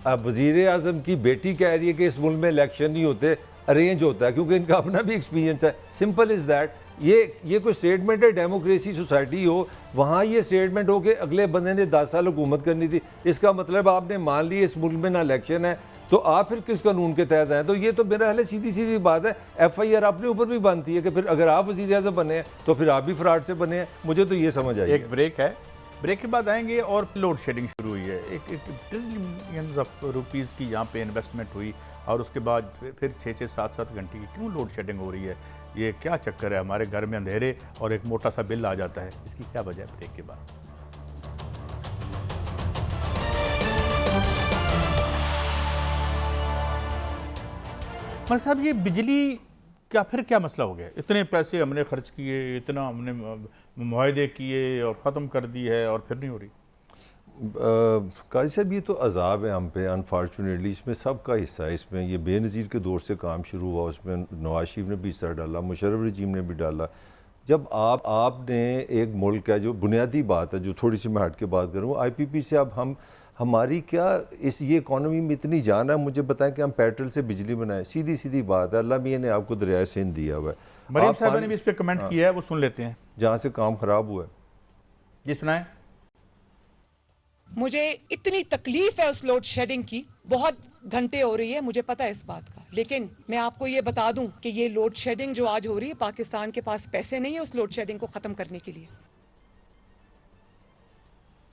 वज़ीर आज़म की बेटी कह रही है कि इस मुल्क में इलेक्शन नहीं होते, अरेंज होता है, क्योंकि इनका अपना भी एक्सपीरियंस है। Simple is that. ये कोई स्टेटमेंट है, डेमोक्रेसी सोसाइटी हो वहाँ ये स्टेटमेंट हो कि अगले बंदे ने 10 साल हुकूमत करनी थी, इसका मतलब आपने मान ली इस मुल्क में ना इलेक्शन है, तो आप फिर किस कानून के तहत हैं? तो ये तो मेरा हाल सीधी सीधी बात है। FIR अपने ऊपर भी बनती है कि फिर अगर आप वज़ीर आज़म बने हैं तो फिर आप भी फ्रॉड से बने हैं। मुझे तो ये समझ आई। एक ब्रेक है, ब्रेक के बाद आएंगे। और लोड शेडिंग शुरू हुई है, एक ट्रिलियंस ऑफ रुपीज़ की यहाँ पे इन्वेस्टमेंट हुई, और उसके बाद फिर 6-6, 7-7 घंटे की क्यों लोड शेडिंग हो रही है? ये क्या चक्कर है? हमारे घर में अंधेरे और एक मोटा सा बिल आ जाता है, इसकी क्या वजह है? ब्रेक के बाद। मलिक साहब, ये बिजली क्या फिर क्या मसला हो गया? इतने पैसे हमने खर्च किए, इतना हमने मुआहदे किए और ख़त्म कर दी है और फिर नहीं हो रही। काजी साहब, ये तो अजाब है हम पे, अनफॉर्चुनेटली। इसमें सबका हिस्सा है। इसमें ये बेनज़ीर के दौर से काम शुरू हुआ, उसमें नवाज शरीफ ने भी हिस्सा डाला, मुशर्रफ रजीम ने भी डाला। जब आपने एक मुल्क है, जो बुनियादी बात है, जो थोड़ी सी मैं हट के बात करूँ, IPP से अब हमारी क्या ये इकॉनमी में इतनी जान है? मुझे बताएं कि हम पेट्रोल से बिजली बनाएं? सीधी सीधी बात है। अल्लाह मियाँ ने आपको दरिया सिंध दिया हुआ है। मरीम साहब ने भी इस पर कमेंट किया है, वो सुन लेते हैं। जहाँ से काम खराब हुआ है जी सुनाएं। मुझे इतनी तकलीफ है उस लोड शेडिंग की, बहुत घंटे हो रही है, मुझे पता है इस बात का। लेकिन मैं आपको ये बता दूं कि ये लोड शेडिंग जो आज हो रही है, पाकिस्तान के पास पैसे नहीं है उस लोड शेडिंग को खत्म करने के लिए।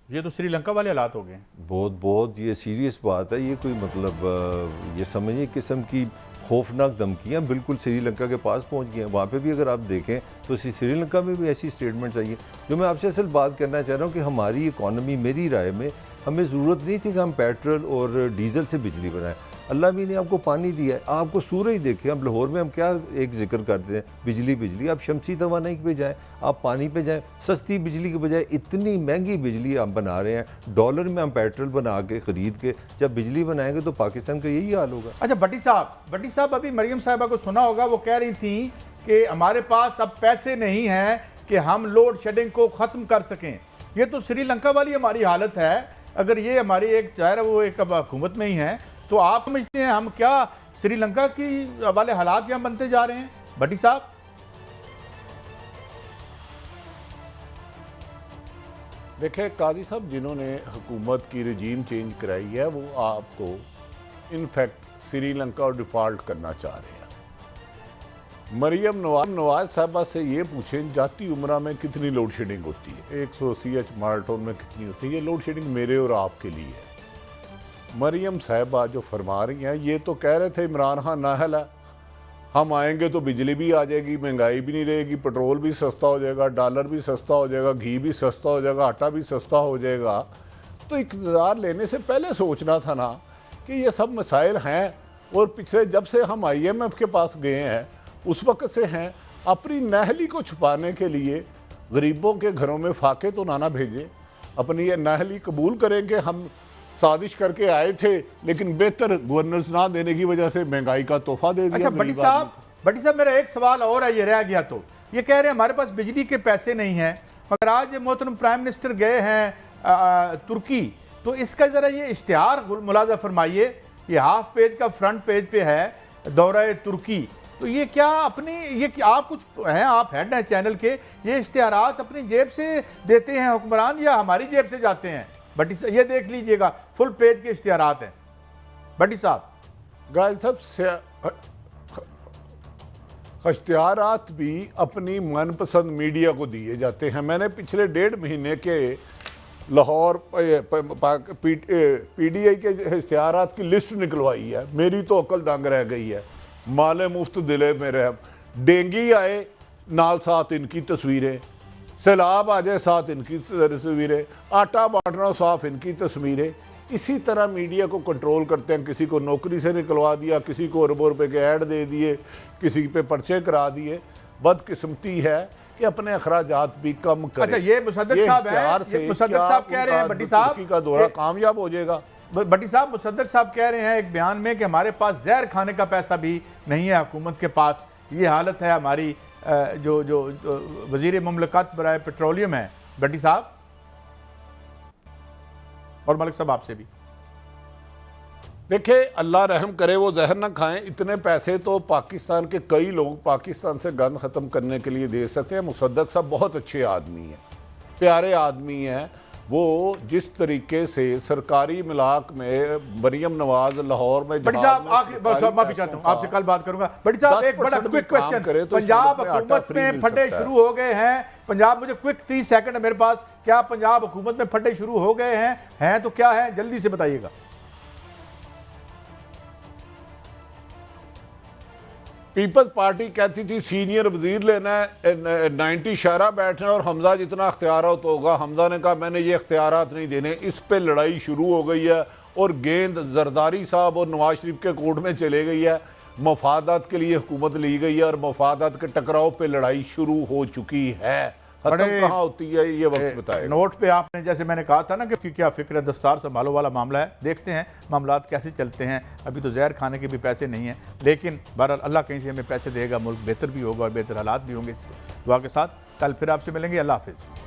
ये तो श्रीलंका वाले हालात हो गए। बहुत ये सीरियस बात है। ये कोई मतलब ये समझिए किस्म की खौफनाक धमकियाँ बिल्कुल श्रीलंका के पास पहुंच गई हैं। वहाँ पे भी अगर आप देखें तो श्रीलंका में भी ऐसी स्टेटमेंट चाहिए। जो मैं आपसे असल बात करना चाह रहा हूँ कि हमारी इकॉनमी, मेरी राय में, हमें ज़रूरत नहीं थी कि हम पेट्रोल और डीजल से बिजली बनाएं। अल्लाह भी ने आपको पानी दिया है, आपको सूरज देखे। हम लाहौर में हम क्या एक जिक्र करते हैं, बिजली। आप शमसी तवानाई पे जाएं, आप पानी पे जाएं, सस्ती बिजली के बजाय इतनी महंगी बिजली हम बना रहे हैं। डॉलर में हम पेट्रोल बना के ख़रीद के जब बिजली बनाएंगे तो पाकिस्तान का यही हाल होगा। अच्छा भट्टी साहब, अभी मरियम साहिबा को सुना होगा, वो कह रही थी कि हमारे पास अब पैसे नहीं हैं कि हम लोड शेडिंग को ख़त्म कर सकें। ये तो श्रीलंका वाली हमारी हालत है। अगर ये हमारी एक चाहे वो एक अब हुकूमत में ही है, तो आप समझते हैं हम क्या श्रीलंका की वाले हालात यहाँ बनते जा रहे हैं? भट्टी साहब, देखिए काजी साहब, जिन्होंने हुकूमत की रजीम चेंज कराई है वो आपको इनफैक्ट श्रीलंका और डिफ़ॉल्ट करना चाह रहे हैं। मरियम नवाज साहबा से ये पूछें जाती उम्रा में कितनी लोड शेडिंग होती है, 180 एच माल्टोन में कितनी होती है? ये लोड शेडिंग मेरे और आपके लिए है। मरियम साहबा जो फरमा रही हैं, ये तो कह रहे थे इमरान खान नाहल है, हम आएंगे तो बिजली भी आ जाएगी, महंगाई भी नहीं रहेगी, पेट्रोल भी सस्ता हो जाएगा, डॉलर भी सस्ता हो जाएगा, घी भी सस्ता हो जाएगा, आटा भी सस्ता हो जाएगा। तो इक़्तिदार लेने से पहले सोचना था ना कि ये सब मसाइल हैं। और पिछले जब से हम IMF के पास गए हैं उस वक्त से हैं, अपनी नाहली को छुपाने के लिए गरीबों के घरों में फाके तो ना भेजें। अपनी ये नाहली कबूल करें कि हम साजिश करके आए थे, लेकिन बेहतर गवर्नेंस ना देने की वजह से महंगाई का तोहफा दे दिया। अच्छा भट्टी साहब मेरा एक सवाल और है, ये रह गया। तो ये कह रहे हैं हमारे पास बिजली के पैसे नहीं हैं, मगर आज मोहतरम प्राइम मिनिस्टर गए हैं तुर्की, तो इसका ज़रा ये इश्तिहार मुलाजा फरमाइए। ये हाफ पेज का फ्रंट पेज पे है दौरा तुर्की, तो ये क्या अपनी ये आप कुछ हैं, आप हेड हैं चैनल के, ये इश्तिहारात अपनी जेब से देते हैं हुक्मरान या हमारी जेब से जाते हैं? भट्टी साहब ये देख लीजिएगा, फुल पेज के इश्तिहारात हैं। भट्टी साहब, गायल साहब, इश्तिहारात भी अपनी मनपसंद मीडिया को दिए जाते हैं। मैंने पिछले 1.5 महीने के लाहौर PDI के इश्तिहारात की लिस्ट निकलवाई है, मेरी तो अकल दंग रह गई है। माले मुफ्त दिले मेरे, डेंगी आए नाल साथ इनकी तस्वीरें, सैलाब आ जाए साथ इनकी तस्वीरें, आटा बांटना साफ इनकी तस्वीरें। इसी तरह मीडिया को कंट्रोल करते हैं। किसी को नौकरी से निकलवा दिया, किसी को अरबों रुपए के ऐड दे दिए, किसी पे पर्चे करा दिए। बदकिस्मती है कि अपने अखराजात भी कम करें। अच्छा, ये मुसद्दक साहब हैं, ये मुसद्दक साहब कह रहे हैं भट्टी साहब का दौरा कामयाब हो जाएगा। भट्टी साहब, मुसद्दक साहब कह रहे हैं एक बयान में कि हमारे पास जहर खाने का पैसा भी नहीं है हुकूमत के पास। ये हालत है हमारी जो वजीर मुमलकत बराए पेट्रोलियम है। भट्टी साहब और मलिक साहब आपसे भी देखिए, अल्लाह रहम करे वो जहर ना खाएं। इतने पैसे तो पाकिस्तान के कई लोग पाकिस्तान से गन ख़त्म करने के लिए दे सकते हैं। मुसद्दक साहब बहुत अच्छे आदमी हैं, प्यारे आदमी हैं। वो जिस तरीके से सरकारी मिलाक में मरियम नवाज लाहौर में, बड़ी साहब आखिरी माफी चाहता हूँ, आपसे कल बात करूंगा। बड़ी साहब एक बड़ा क्विक क्वेश्चन, पंजाब हुकूमत में फंडे शुरू हो गए हैं, पंजाब, मुझे क्विक 30 सेकंड है मेरे पास, क्या पंजाब हुकूमत में फंडे शुरू हो गए हैं तो क्या है, जल्दी से बताइएगा। पीपल्स पार्टी कहती थी सीनियर वजीर लेना है, 90 शारा बैठना और हमजा जितना अख्तियारात होगा। हमजा ने कहा मैंने ये अख्तियारात नहीं देने। इस पे लड़ाई शुरू हो गई है और गेंद जरदारी साहब और नवाज शरीफ के कोर्ट में चले गई है। मफादात के लिए हुकूमत ली गई है और मफादात के टकराव पे लड़ाई शुरू हो चुकी है। खत्म कहाँ होती है ये वक्त बताए। नोट पे आपने, जैसे मैंने कहा था ना कि क्या फिक्र दस्तार संभालो वाला मामला है, देखते हैं मामलात कैसे चलते हैं। अभी तो जहर खाने के भी पैसे नहीं हैं, लेकिन बहरहाल अल्लाह कहीं से हमें पैसे देगा, मुल्क बेहतर भी होगा और बेहतर हालात भी होंगे। दुआ के साथ कल फिर आपसे मिलेंगे। अल्लाह हाफिज़।